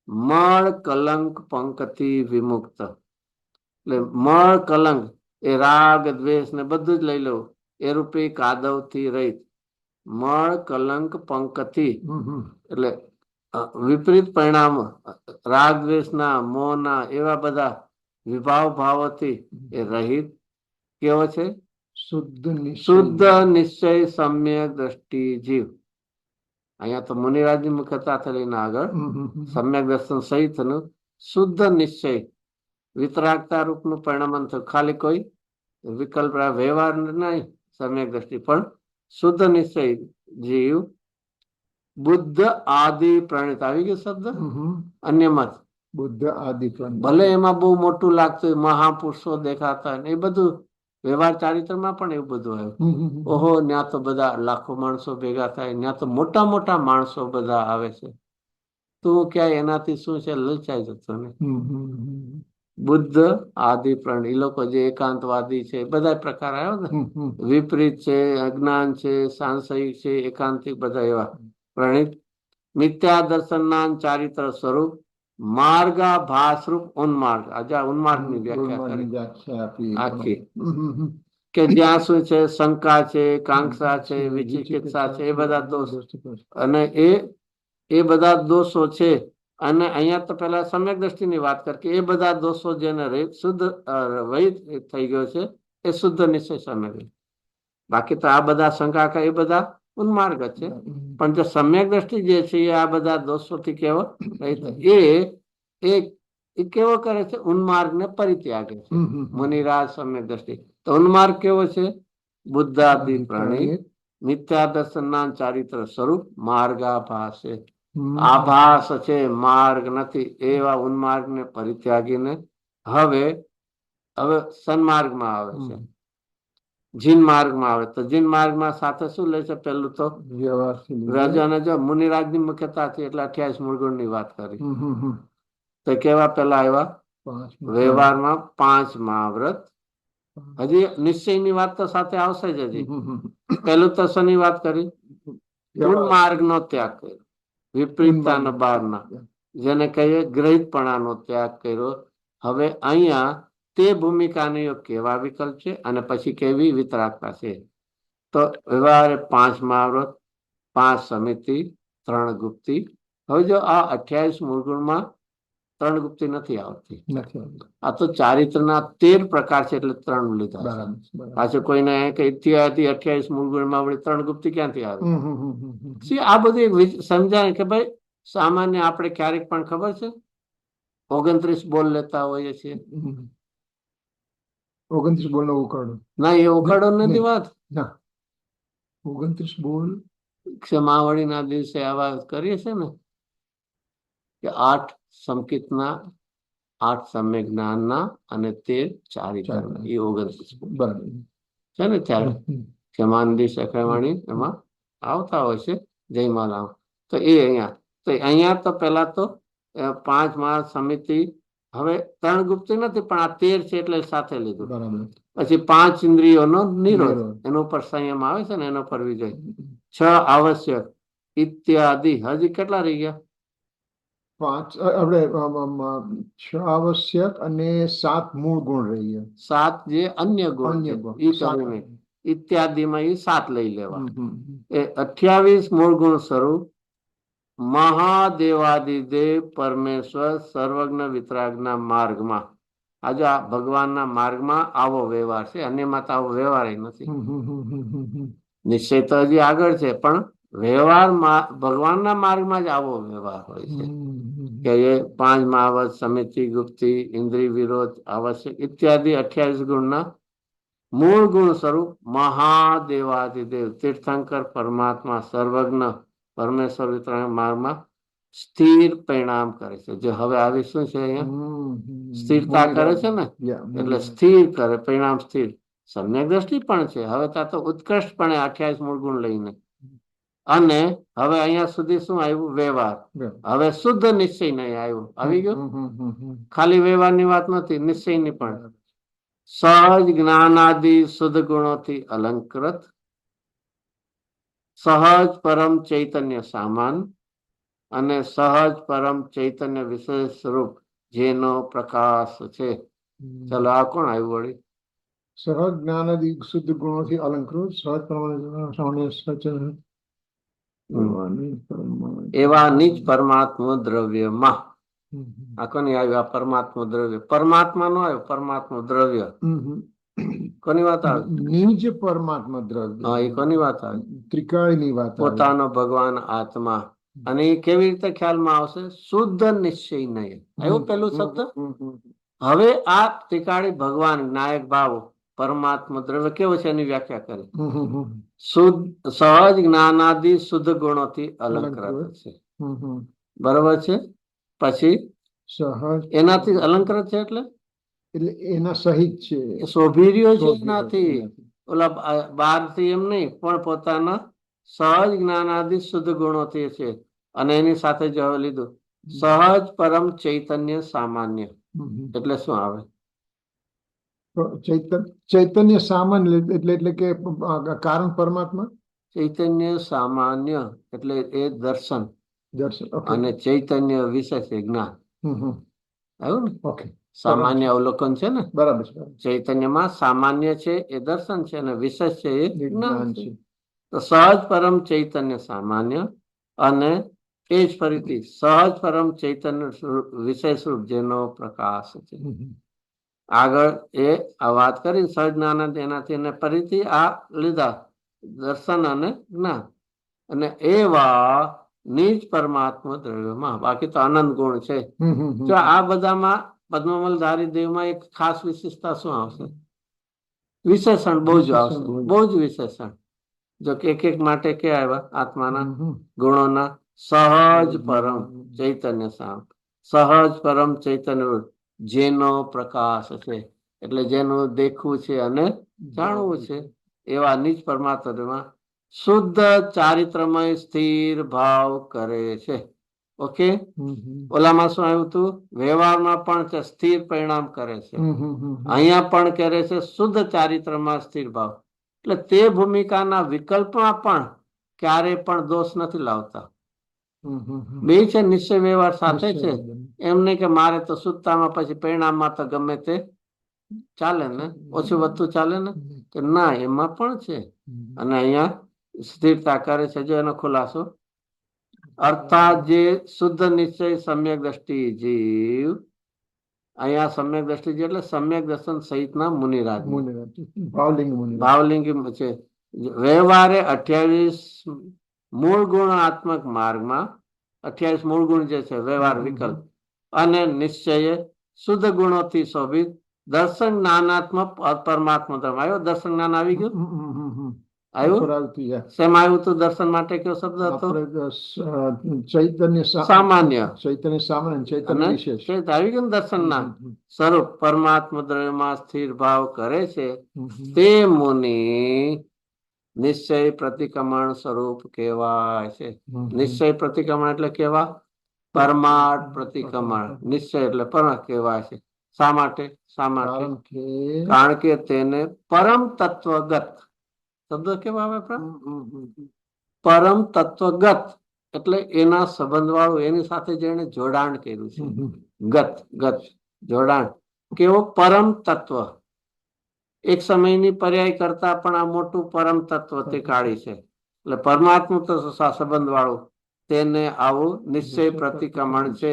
મળ કલંક પંકથી વિમુક્ત. એટલે મળ કલંક એ રાગ દ્વેષ ને બધું જ લઈ લઉં, એ રૂપી કાદવથી રહિત. મળ કલંક પંકથી એટલે વિપરીત પરિણામ, રાગ દ્વેષના, મોહના, એવા બધા વિભાવ ભાવોથી એ રહિત કેવો છે? શુદ્ધ નિશ્ચય સમ્યક દ્રષ્ટિ જીવ. અહીંયા તો મુનિરાજની મુખ્યતા લઈને આગળ સમ્યક દર્શન સહિતનું શુદ્ધ નિશ્ચય વિતરાગતા રૂપનું પરિણામ થયું. ખાલી કોઈ વિકલ્પ વ્યવહાર નહીં, સમ્યક દ્રષ્ટિ પણ શુદ્ધ નિશ્ચય જીવ બુદ્ધ આદિ પ્રણિત. આવી ગયો શબ્દ અન્ય મત. બુદ્ધ આદિ પ્રણિત. ભલે એમાં બહુ મોટું લાગતું હોય, મહાપુરુષો દેખાતા હોય, એ બધું વ્યવહાર ચારિત્રમાં પણ એવું બધું આવ્યું. ઓહો, ત્યાં તો બધા લાખો માણસો ભેગા થાય, ત્યાં તો મોટા મોટા માણસો બધા આવે છે, તું ક્યાંય એનાથી શું છે લલચાઈ જતો ને. બુદ્ધ આદિ પ્રણ, એ લોકો જે એકાંતવાદી છે, બધા પ્રકાર આવ્યો ને, વિપરીત છે, અજ્ઞાન છે, સાંશયિક છે, એકાંતિક, બધા એવા પ્રણિત. મિથ્યા દર્શનના ચારિત્ર સ્વરૂપ માર્ગાભાસરૂપ ઉન્માર્ગ. આજે ઉન્માર્ગ ની વ્યાખ્યા કરી આખી, કે જ્યાં શું છે? શંકા છે, કાંક્ષા છે, વિચિકિત્સા છે, એ બધા દોષ, અને એ બધા દોષો છે. અને અહીંયા તો પેલા સમ્યક દ્રષ્ટિની વાત કરી કે એ બધા દોષો જેને શુદ્ધ વહિત થઈ ગયો છે, એ શુદ્ધ નિશ્ચય સમ્યક. બાકી તો આ બધા શંકા એ બધા ઉન્માર્ગ છે. પણ જો સમ્યક દ્રષ્ટિ જે છે એ આ બધા દોષોથી કેવો એ કેવો કરે છે? ઉન્માર્ગ ને પરિત્યાગે છે. મુનિરાજ સમ્યક દ્રષ્ટિ. તો ઉન્માર્ગ કેવો છે? બુદ્ધાદિ પ્રણિત મિથ્યા દર્શનના ચારિત્ર સ્વરૂપ માર્ગાભાસ છે. આભાસ છે, માર્ગ નથી, એવા ઉન્માર્ગ ને પરિત્યાગીને હવે સન્માર્ગમાં આવે છે, જીન માર્ગમાં આવે. તો જીન માર્ગમાં સાથે શું લે છે? પેલું તો વ્યવહાર. જો મુનિરાજની મુખ્યતા હતી એટલે 28 મૂળગુણ ની વાત કરી. તો કેવા પેલા આવ્યા? વ્યવહારમાં 5 મહાવ્રત. હજી નિશ્ચયની વાત તો સાથે આવશે જ. હજી પેલું તો શની વાત કરી? માર્ગ નો ત્યાગ કર્યો, વિપરીતતા બહારના, જેને કહીએ ગ્રહિતપણાનો ત્યાગ કર્યો. હવે અહીંયા તે ભૂમિકાનો કેવા વિકલ્પ છે અને પછી કેવી વિતરાગતા છે. તો વ્યવહારે 5 મહાવ્રત, 5 સમિતિ, 3 ગુપ્તિ. હવે જો આ 28 મૂળગુણમાં 3 ગુપ્તિ નથી આવતી. આ તો ચારિત્રના 13 પ્રકાર છે એટલે 3 લીધા. પાછું કોઈને ઇત્યાદિ 28 મૂળગુણમાં વળી 3 ગુપ્તિ ક્યાંથી આવે? આ બધું સમજાય કે ભાઈ સામાન્ય આપણે ક્યારેક પણ ખબર છે 29 બોલ લેતા હોઈએ છીએ. 29 બોલ નો ઉકાળો ના, એ ઉકાળો નથી વાત. 29 બોલ ક્ષમાવળી ના દિવસે આવા કરીએ છે ને કે 8 સંકિતના, 8 સમ્યક જ્ઞાનના અને 13 ચારિત્રના, એ 29 બરાબર છે ને. ત્યારે ક્ષમાનદી સખવાણી એમાં આવતા હોય છે જયમાલા. તો એ અહીંયા તો પેલા તો 5 મહા સમિતિ. હવે 3 ગુપ્તિ નથી પણ આ 13 છે એટલે સાથે લીધું. પછી 5 ઇન્દ્રિયોનો નિરોધ, એનો ઉપર સંયમ આવે છે ને, એનો પર વિજય. 6 આવશ્યક ઇત્યાદિ. હજી કેટલા રહી ગયા? 5 આપણે 6 આવશ્યક અને 7 મૂળ ગુણ રહી ગયા. 7 જે અન્ય ગુણ ઇત્યાદિમાં એ 7 લઈ લેવા. એ 28 મૂળ ગુણ સ્વરૂપ મહાદેવાદિદેવ પરમેશ્વર સર્વજ્ઞ વિતરાગના માર્ગમાં. આજે આ ભગવાનના માર્ગમાં આવો વ્યવહાર છે, અન્યમાં તો આવો વ્યવહાર નથી. નિશ્ચય તો હજી આગળ છે પણ વ્યવહારમાં ભગવાનના માર્ગમાં જ આવો વ્યવહાર હોય છે કે એ 5 મહાવત, સમિતિ, ગુપ્તિ, ઇન્દ્રિય વિરોધ, આવશ્યક ઇત્યાદિ 28 ગુણના મૂળ ગુણ સ્વરૂપ મહાદેવાદિદેવ તીર્થંકર પરમાત્મા સર્વજ્ઞ પરમેશ્વર વિતરાગ માર્ગમાં સ્થિર પરિણામ કરે છે. જે હવે આવી શું છે અહીંયા? સ્થિરતા કરે છે ને, એટલે સ્થિર કરે, પરિણામ સ્થિર. સમ્યક દ્રષ્ટિ પણ છે. હવે ત્યાં તો ઉત્કૃષ્ટપણે 28 મૂળ ગુણ લઈને અને હવે અહીંયા સુધી શું આવ્યું? વ્યવહાર. હવે શુદ્ધ નિશ્ચય નહીં આવ્યું. આવી ગયું? ખાલી વ્યવહારની વાત નથી, નિશ્ચયની પણ. સહજ જ્ઞાનાદિ શુદ્ધ ગુણોથી અલંકૃત, સહજ પરમ ચૈતન્ય સામાન અને સહજ પરમ ચૈતન્ય વિશેષ સ્વરૂપ જેનો પ્રકાશ છે. ચલો, આ કોણ આવ્યું વળી? સહજ જ્ઞાનાદિ શુદ્ધ ગુણોથી અલંકૃત, સહજ પ્રમાણે એવા નિજ પરમાત્મા દ્રવ્યમાં. આ કોની આવ્યું? આ પરમાત્મા દ્રવ્ય. પરમાત્મા નો આવ્યું, પરમાત્મા દ્રવ્ય. કોની વાત આવે? નિજ પરમાત્મા દ્રવ્ય. હા, એ કોની વાત આવે? ત્રિકાળની વાત. પોતાનો ભગવાન આત્મા. અને એ કેવી રીતે ખ્યાલમાં આવશે? શુદ્ધ નિશ્ચય નહીં. આવ્યું પેલું શબ્દ. હવે આ ત્રિકાળી ભગવાન નાયક ભાવ પરમાત્મા દ્રવ્ય કેવો છે એની વ્યાખ્યા કરી. શુદ્ધ સહજ જ્ઞાનાદિ શુદ્ધ ગુણોથી અલંકૃત છે. બરોબર છે. પછી સહજ એનાથી અલંકૃત છે એટલે એના સહિત છે, શોભી રહ્યો છે એનાથી. ઓલા બાર થી એમ નહીં, પણ પોતાના સહજ જ્ઞાનાદિ શુદ્ધ ગુણોથી છે. અને એની સાથે જો લીધું સહજ પરમ ચૈતન્ય સામાન્ય. એટલે શું આવે? ચૈતન્ય સામાન્ય એટલે કે કારણ પરમાત્મા. ચૈતન્ય સામાન્ય એટલે એ દર્શન. okay. અને ચૈતન્ય વિશેષ જ્ઞાન. આવ્યું ને? ઓકે, સામાન્ય અવલોકન છે ને. બરાબર. ચૈતન્યમાં સામાન્ય છે એ દર્શન છે અને વિશેષ છે એ જ્ઞાન છે. તો સહજ પરમ ચૈતન્ય સામાન્ય અને એ જ ફરીથી સહજ પરમ ચૈતન્ય વિશેષ રૂપ જેનો પ્રકાશ છે. આગળ એ આ વાત કરી સહજ જ્ઞાન એનાથી અને ફરીથી આ લીધા દર્શન અને જ્ઞાન. અને એવા નિજ પરમાત્મા દ્રવ્યમાં. બાકી તો આનંદ ગુણ છે. જો આ બધામાં પદ્મમલધારી દેવમાં એક ખાસ વિશેષતા શું આવશે? વિશેષણ બહુ જ આવશે, બહુ જ વિશેષણ. જો કે એક માટે કે આવ્યા આત્માના ગુણોના સહજ પરમ ચૈતન્ય સામ, સહજ પરમ ચૈતન્ય જેનો પ્રકાશ છે. એટલે જેનું દેખવું છે અને જાણવું છે એવા નિજ પરમાત્મા શુદ્ધ ચારિત્રમય સ્થિર ભાવ કરે છે. ઓકે, ઓલામાં શું આવ્યું હતું? વ્યવહારમાં પણ સ્થિર પરિણામ કરે છે. અહીંયા પણ કરે છે શુદ્ધ ચારિત્રમાં સ્થિર ભાવ. એટલે તે ભૂમિકાના વિકલ્પમાં પણ ક્યારે પણ દોષ નથી લાવતા. બે છે, નિશ્ચય વ્યવહાર સાથે છે. એમ નહીં કે મારે તો શુદ્ધતામાં પછી પરિણામમાં તો ગમે તે ચાલે ને, ઓછું વધતું ચાલે ને, કે ના, એમાં પણ છે. અને અહીંયા સ્થિરતા કરે છે. જો એનો ખુલાસો અર્થાત જે શુદ્ધ નિશ્ચય સમ્યક દ્રષ્ટિ જીવ, અહીંયા સમ્યક દ્રષ્ટિ એટલે સમ્યક દર્શન સહિતના મુનિરાજ ભાવલિંગી છે. વ્યવહારે 28 મૂળ ગુણાત્મક માર્ગમાં 28 મૂળ ગુણ જે છે વ્યવહાર વિકલ્પ અને નિશ્ચય શુદ્ધ ગુણોથી શોભિત દર્શન જ્ઞાનાત્મક પરમાત્મા ધર્મ આવ્યો. દર્શન જ્ઞાન આવી ગયું. આવ્યું. શેમ આવ્યું હતું? દર્શન માટે કયો શબ્દ હતો? ચૈતન્ય સામાન્ય. ચૈતન્ય સામાન્ય, ચૈતન્ય વિશેષ આવી ગયું. દર્શન ના સ્વરૂપ પરમાત્મા દ્રવ્યમાં સ્થિર ભાવ કરે છે તે મુનિ નિશ્ચય પ્રતિક્રમણ સ્વરૂપ કહેવાય છે. નિશ્ચય પ્રતિક્રમણ એટલે કેવા? પરમાર્થ પ્રતિક્રમણ. નિશ્ચય એટલે પરમ કહેવાય છે. શા માટે? શા માટે? કારણ કે તેને પરમ તત્વગત શબ્દ કેવા આવે? પરમ તત્વગત એટલે એના સંબંધ વાળું, એની સાથે જેને જોડાણ કર્યું છે. ગત ગત જોડાણ. કેવો? પરમ તત્વ. એક સમયની પર્યાય કરતા પણ આ મોટું પરમ તત્વ તે કાઢી છે. એટલે પરમાત્મા તો સંબંધ વાળું તેને આવું નિશ્ચય પ્રતિક્રમણ છે.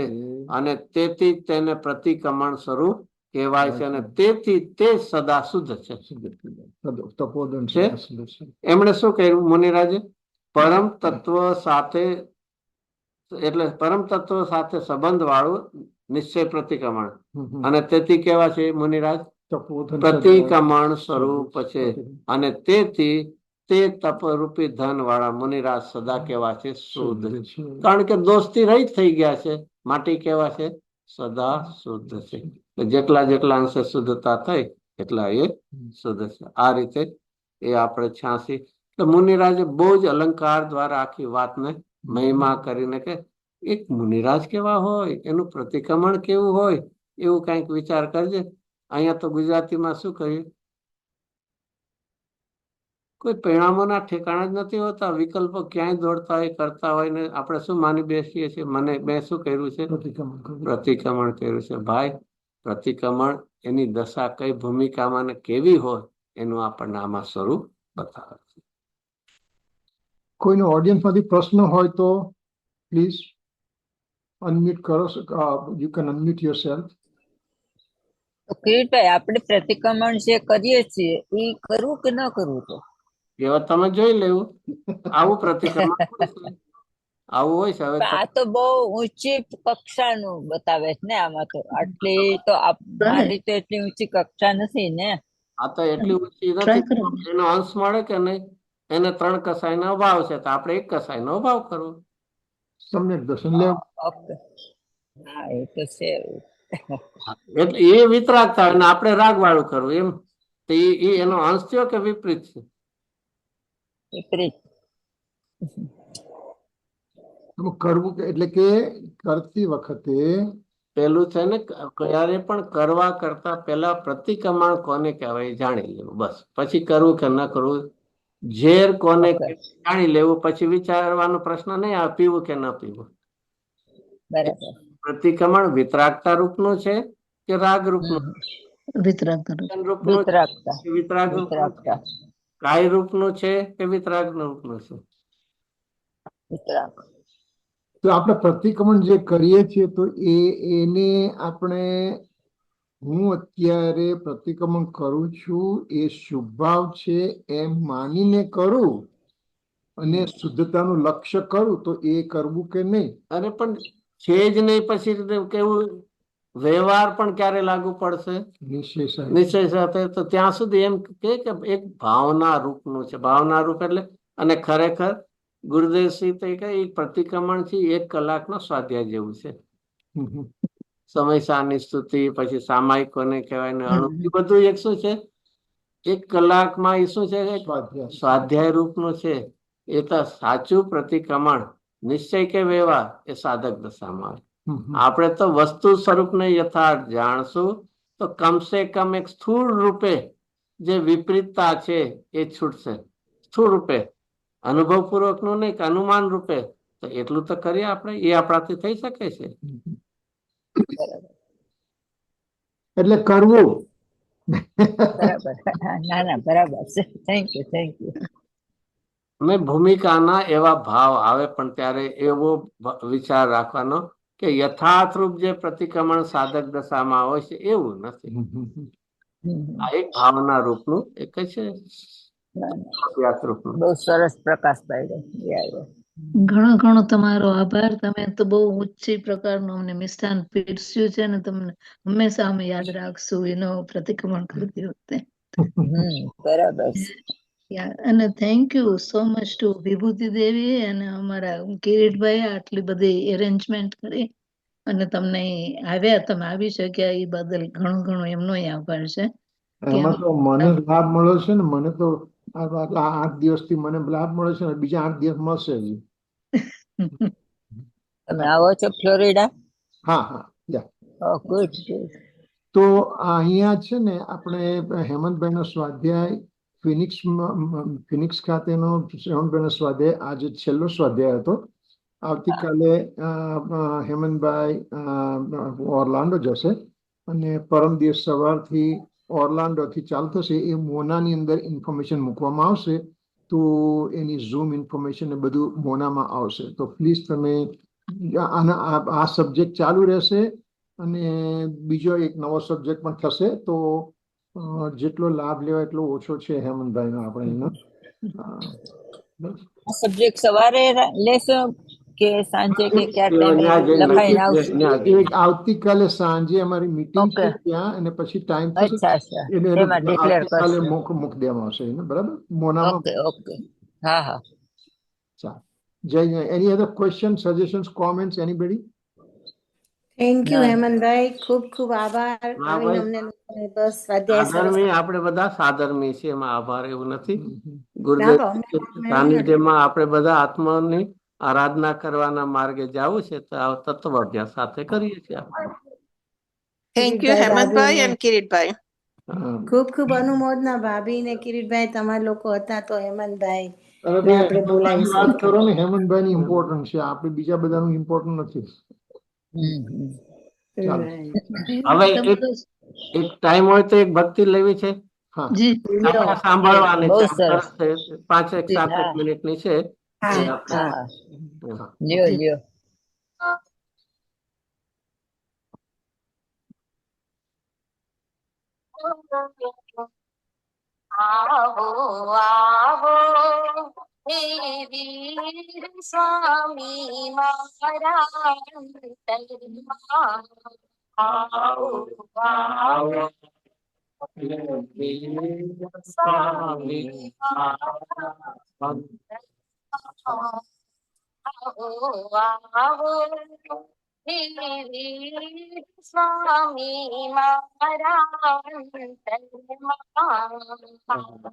અને તેથી તેને પ્રતિક્રમણ સ્વરૂપ કહેવાય છે. અને તેથી તે સદા શુદ્ધ છે. એમણે શું કહ્યું મુનિરાજે? પરમ તત્વ સાથે એટલે પરમ તત્વ સાથે સંબંધ વાળું નિશ્ચય પ્રતિક્રમણ. અને તેથી કેવા છે મુનિરાજ? પ્રતિક્રમણ સ્વરૂપ છે. અને તેથી તે તપરૂપી ધન વાળા મુનિરાજ સદા કેવા છે? શુદ્ધ. કારણ કે દોષથી રહિત થઈ ગયા છે. માટી કેવા છે? સદા શુદ્ધ છે. જેટલા જેટલા અંશે શુદ્ધતા થઈ એટલા એ શુદ્ધ છે. આ રીતે એ આપણે 86 તો મુનિરાજે બહુ જ અલંકાર દ્વારા આખી વાતને મહિમા કરીને કે એક મુનિરાજ કેવા હોય, એનું પ્રતિક્રમણ કેવું હોય, એવું કંઈક વિચાર કરજે. અહીંયા તો ગુજરાતીમાં શું કહ્યું, કોઈ પરિણામોના ઠેકાણા જ નથી હોતા, વિકલ્પો ક્યાંય દોડતા હોય કરતા હોય ને આપણે શું માની બેસીએ છીએ, મેં શું કર્યું છે, પ્રતિક્રમણ કર્યું છે. ભાઈ, પ્રતિક્રમણ એની દશા કઈ ભૂમિકામાં ને કેવી હોય એનું આપણને આમાં સ્વરૂપ બતાવે છે. કોઈનો ઓડિયન્સ માંથી પ્રશ્ન હોય તો પ્લીઝ અનમ્યુટ કરો. You can unmute yourself. તો કિરીટભાઈ, આપણે પ્રતિક્રમણ જે કરીએ છીએ એ કરવું કે ન કરવું? તો એવા તમે જોઈ લેવું, આવું પ્રતિક્રમણ આવું હોય છે. હવે પણ આ તો બહુ ઊંચી કક્ષાનું બતાવે છે ને, આમાં તો આટલી તો મારી તો એટલી ઊંચી કક્ષા નથી ને. આ તો એટલી ઊંચી નથી, એનો અંશ મળે કે નહીં. એને 3 કસાયનો અભાવ છે તો આપણે 1 કસાયનો અભાવ કરવો. સમ્યક દર્શન લેવું. ઓકે, હા એ તો છે. એટલે એ વિતરાગતા અને આપણે રાગ વાળું કરવું, એમ. તો એ એનો અંશ થયો કે વિપરીત છે? વિપરીત. કરવું એટલે કે કરતી વખતે પેલું છે ને, ક્યારે પણ કરવા કરતા પહેલા પ્રતિક્રમણ કોને કહેવાય એ જાણી લેવું, બસ. પછી કરવું કે ન કરવું, ઝેર કોને જાણી લેવું, પછી વિચારવાનો પ્રશ્ન નહીં આવે પીવું કે ન પીવું. બરાબર. પ્રતિક્રમણ વિતરાગતા રૂપનું છે કે રાગ રૂપનું? વિતરાગતા. વિતરાગ રૂપનું છે. કાય રૂપનું છે કે વિતરાગ રૂપનું છે? વિતરાગ. તો આપણે પ્રતિક્રમણ જે કરીએ છીએ તો એને આપણે, હું અત્યારે પ્રતિક્રમણ કરું છું એ શુભ ભાવ છે એમ માનીને કરું અને શુદ્ધતાનું લક્ષ્ય કરું તો એ કરવું કે નહીં? અરે પણ છે જ નહીં, પછી કેવું વ્યવહાર પણ ક્યારે લાગુ પડશે? નિશ્ચય સાથે. તો ત્યાં સુધી એમ કે એક ભાવના રૂપનું છે. ભાવના રૂપ એટલે, અને ખરેખર ગુરુદેવશ્રી તો કે પ્રતિક્રમણ થી 1 કલાકનો સ્વાધ્યાય જેવું છે. સમય સાની સ્તુતિ, પછી સામાયિકોને કહેવાય ને અણુ, બધું એક શું છે, 1 કલાકમાં એ શું છે, સ્વાધ્યાય રૂપનું છે. એ તો સાચું પ્રતિક્રમણ નિશ્ચય કે વ્યવહાર એ સાધક દશામાં. આપણે તો વસ્તુ સ્વરૂપને યથાર્થ જાણશું તો કમસે કમ એક સ્થૂળ રૂપે જે વિપરીતતા છે એ છૂટશે. સ્થૂળ રૂપે, અનુભવપૂર્વક નું નહીં, અનુમાન રૂપે. તો એટલું તો કરીએ આપણે, એ આપણાથી થઈ શકે છે. એટલે કરવું. બરાબર. ના ના, બરાબર છે. Thank you. મેં ભૂમિકાના એવા ભાવ આવે પણ ત્યારે એવો વિચાર રાખવાનો કે યથાર્થ રૂપ જે પ્રતિક્રમણ સાધક દશામાં હોય છે એવું નથી. આ એક ભાવના રૂપનું એક છે. બહુ સરસ પ્રકાશ પાડ્યો. ઘણો તમારો આભાર. તમે તો બહુ ઊંચી પ્રકારનું અમને મિષ્ટાન પીરસ્યું છે ને તમને હંમેશા અમે યાદ રાખશું એનો પ્રતિક્રમણ કરતી વખતે. બરાબર. અને thank you so much to Vibhuti Devi અને અમારા કિરીટભાઈ આટલી બધી એરેન્જમેન્ટ કરી અને તમને આવ્યા, તમે આવી શક્યા એ બદલ ઘણો એમનો આભાર છે. એમાં તો મને લાભ મળ્યો છે ને, મને તો 8 દિવસથી મને લાભ મળે છે ને, બીજા 8 દિવસ મળશે. તમે આવો છો ફ્લોરિડા? હા. ગુડ. તો અહીંયા છે ને, આપણે હેમંતભાઈનો સ્વાધ્યાય ફિનિક્સ ખાતેનો હેમંતભાઈનો સ્વાધ્યાય આજે છેલ્લો સ્વાધ્યાય હતો. આવતીકાલે હેમંતભાઈ ઓર્લાન્ડો જશે અને પરમ દિવસ સવારથી ઓર્લાન્ડોથી ચાલુ થશે. એ મોનાની અંદર ઇન્ફોર્મેશન મૂકવામાં આવશે, તો એની ઝૂમ ઇન્ફોર્મેશન એ બધું મોનામાં આવશે. તો પ્લીઝ તમે આ સબ્જેક્ટ ચાલુ રહેશે અને બીજો એક નવો સબ્જેક્ટ પણ થશે. તો જેટલો લાભ લેવાય એટલો ઓછો છે હેમંતભાઈનો આપણે એનો. સબ્જેક્ટ સવારે લેશો કે સાંજે કે ક્યાં ટાઈમે લખાઈને આવશે? આવતીકાલે સાંજે અમારી મીટિંગ છે ત્યાં, અને પછી ટાઈમ થશે એને આવતીકાલે મૂકી દેવામાં આવશે. બરાબર, મોનામાં. ઓકે. હા. ચાલો. જય. Any other questions, suggestions, comments, anybody? Thank you ના. હેમંતભાઈ, ખૂબ ખૂબ આભાર. હા આવીને ભાઈ. અમને લોકોને બસ સ્વાધ્યાય સરસ. સાધર્મી આપણે બધા સાધર્મી છીએ, એમાં આભાર એવું નથી. ના, ગુરુદેવ પણ અમને એવું નથી. સાનિધ્યમાં આપણે બધા આત્માની આરાધના કરવાના માર્ગે જવું છે, તો આ તત્વ અભ્યાસ સાથે કરીએ છીએ આપણે. થેન્ક યુ કિરીટભાઈ, હેમંતભાઈ ભાભીને અને કિરીટભાઈ. ખૂબ ખૂબ અનુમોદના. ભાભી ને કિરીટભાઈ તમારા લોકો હતા તો હેમંતભાઈ અરે ને ભાઈ, આપણે બોલાવી હેમંતભાઈની વાત શકીએ. કરો ને, હેમંતભાઈ ની ઇમ્પોર્ટન્ટ છે, આપણે બીજા બધાનું ઇમ્પોર્ટન્ટ નથી. હમ, હમ. ચાલો. હવે એક ટાઈમ હોય તો એક ભક્તિ લેવી છે, હા, જી આપણે સાંભળવાની બહુ છે. સરસ. સરસ છે. 5-7 હા. મિનિટની છે. હા, એ આપણે હા, હા. લ્યો લ્યો. આવો આવો હે વીર સ્વામી મારા અંતરમાં. આવો આવો સ્વામી મારા અંતરમાં. આવો આવો હે વીર સ્વામી મારા અંતરમાં.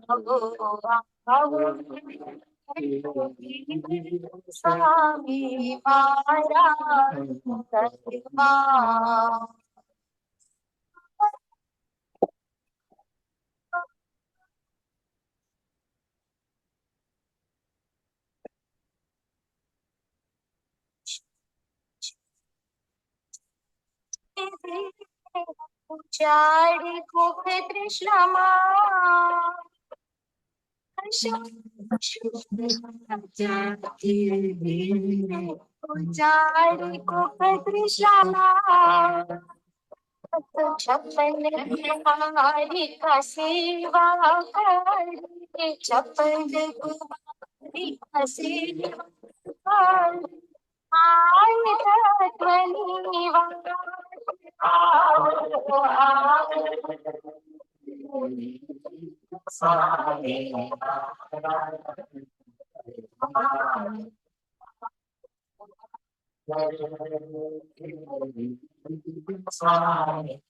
આવો આવો સ્વામી મારા અંતરમાં. ઉજાડી કુખ તૃષ્ણામાં ઉજાડી કુખ તૃષ્ણામાં. છપ્પન કુમારી કા સેવા કરી, છપ્પન કુમારી કા સેવા કરી. આય તત્વની વાત. આવો આવો સ્વામી સ્વામી.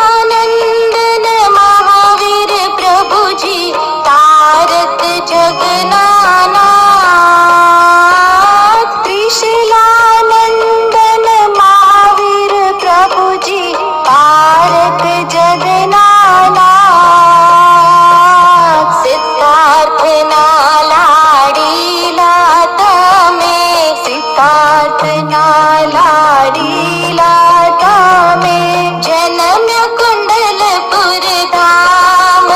ત્રિશૂલાનંદન મહાવીર પ્રભુજી, તારક જગના નાથ. ત્રિશૂલાનંદન મહાવીર પ્રભુજી, તારક જગના નાથ. સિદ્ધાર્થના લાડીલા તમે, સિદ્ધાર્થના લાડીલા તમે. જન્મ કુંડલપુર ધામ.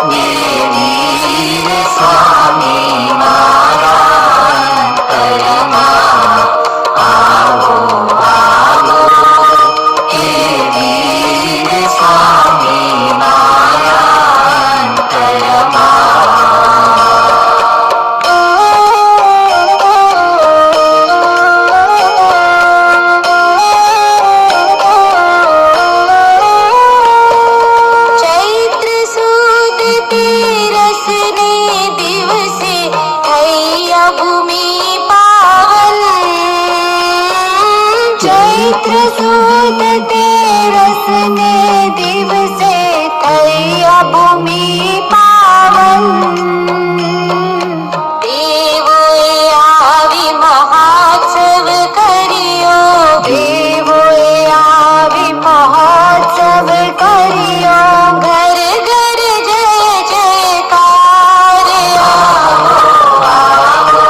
વીર સ્વામી મારા અંતરમાં. આવો આવો હે વીર સ્વામી મારા અંતરમાં. ચૈત્ર સુદ તેરસ ને દિવસે થયા ભૂમિ પાવન. ચૈત્ર સુદ તેરસ ને દિવસે થયા ભૂમિ પાવન. દેવોએ આવી મહોત્સવ કર્યો, દેવોએ આવી મહોત્સવ કર્યો. ઘર ઘર જય જયકાર. આવો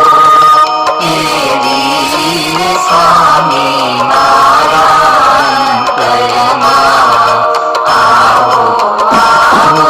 હે વીર સ્વામી મારા અંતરમાં. આવો આવો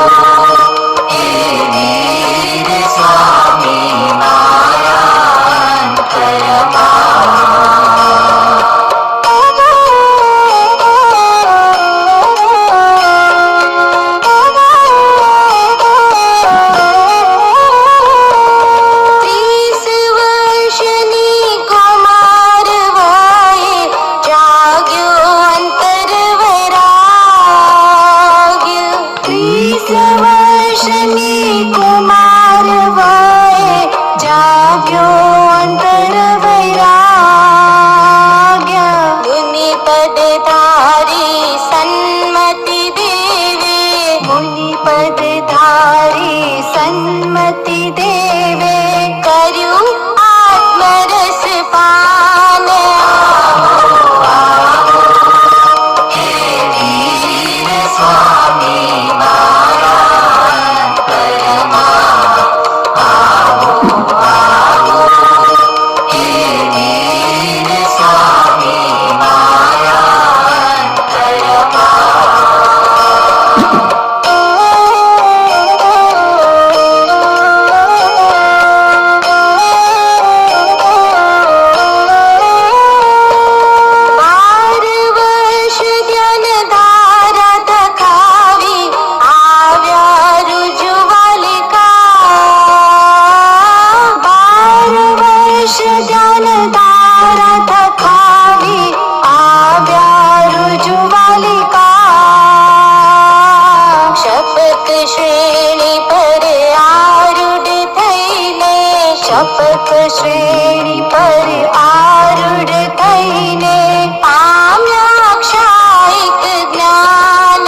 व्यापक श्रेणी पर आरूढ़ थईने पाम्या क्षायिक ज्ञान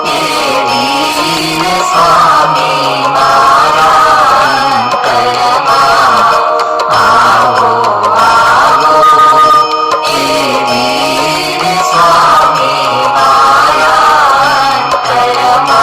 हे वीर स्वामी नारायण करमा आवो हे वीर स्वामी नारायण करमा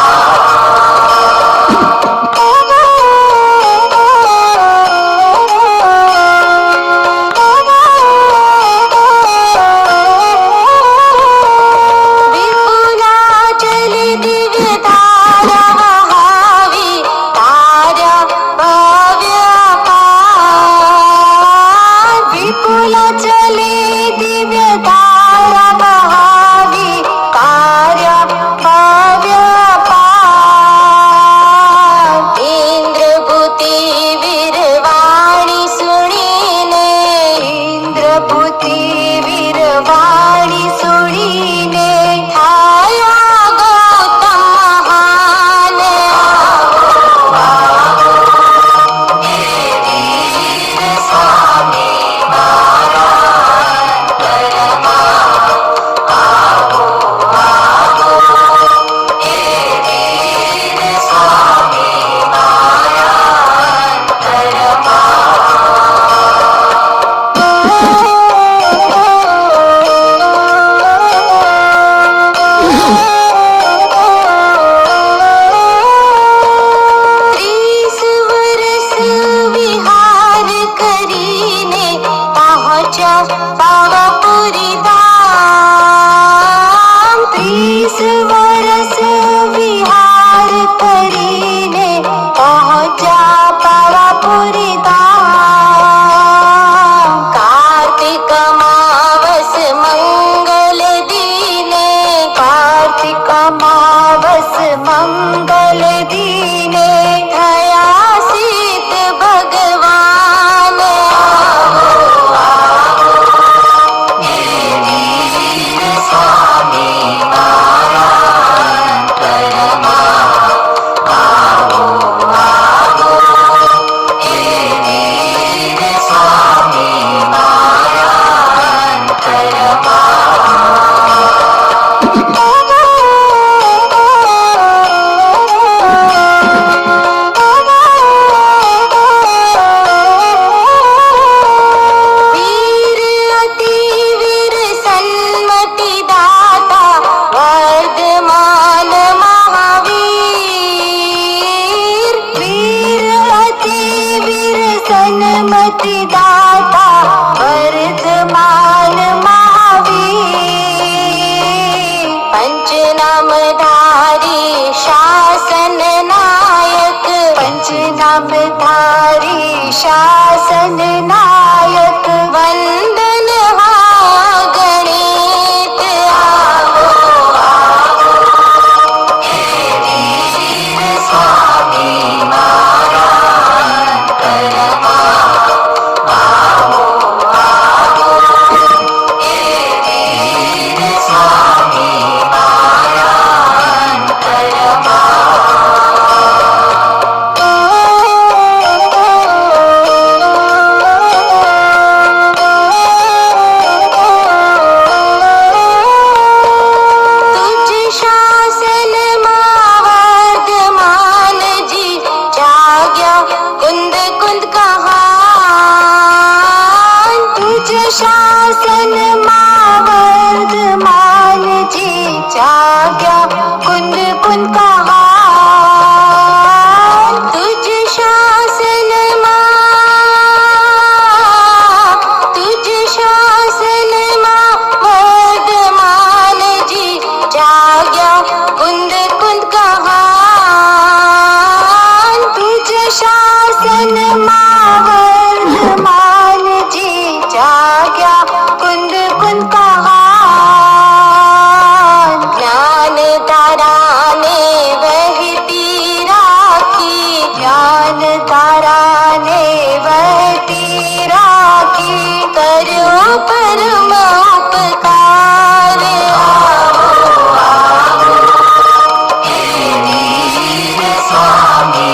शासन नायक वंदन हा गणित हे वीर स्वामी नारायण करमा हे वीर स्वामी नारायण करमा शासन वर्धमान जी जाग्या कुंद कुंद कहा तुझ शासन वर्धमान जी जाग्या कुंद कुंद कहा तुझ शासन वर्धमान जी जाग्या कुंद कुंद कहा ज्ञान धारा ने बहती राखी ज्ञान धारा ने बहती राखी करो परम उपकार हे वीर स्वामी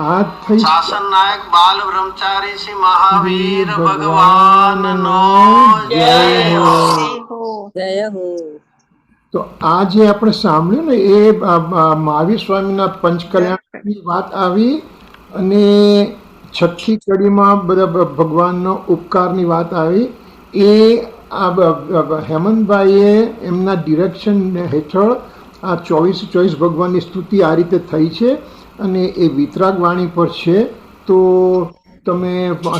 આ થઈ શાસન નાયક બાલ બ્રહ્મચારી શ્રી મહાવીર ભગવાનનો જય હો. જય હો. તો આ જે આપણે સાંભળ્યું ને એ મહાવીર સ્વામીના પંચકલ્યાણની વાત આવી અને છઠ્ઠી કડીમાં બધા ભગવાનનો ઉપકારની વાત આવી. એ હેમંતભાઈએ એમના ડિરેક્શન હેઠળ આ 24 ભગવાનની સ્તુતિ આ રીતે થઈ છે અને એ વિતરાગ વાણી પર છે. તો તમે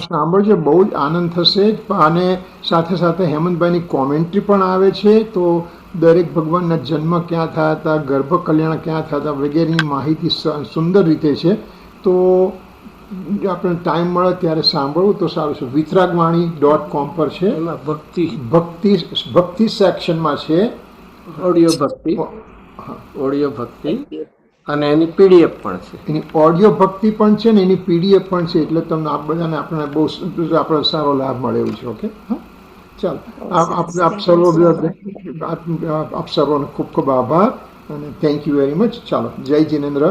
સાંભળજો, બહુ જ આનંદ થશે. અને સાથે સાથે હેમંતભાઈની કોમેન્ટ્રી પણ આવે છે. તો દરેક ભગવાનના જન્મ ક્યાં થયા હતા, ગર્ભ કલ્યાણ ક્યાં થયા હતા વગેરેની માહિતી સુંદર રીતે છે. તો આપણે ટાઈમ મળે ત્યારે સાંભળવું તો સારું છે. વિતરાગવાણી.com પર છે. એમાં ભક્તિ ભક્તિ સેક્શનમાં છે. ઓડિયો ભક્તિ અને એની પીડીએફ પણ છે. એની ઓડિયો ભક્તિ પણ છે ને એની પીડીએફ પણ છે. એટલે તમને આ બધાને આપણને બહુ આપણે સારો લાભ મળે એવું છે. ઓકે, હા, ચાલો. આપ સર્વોને ખૂબ ખૂબ આભાર અને થેન્ક યુ વેરી મચ. ચાલો, જય જિનેન્દ્ર.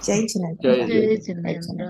જય જિનેન્દ્ર. જય જય જિનેન્દ્ર.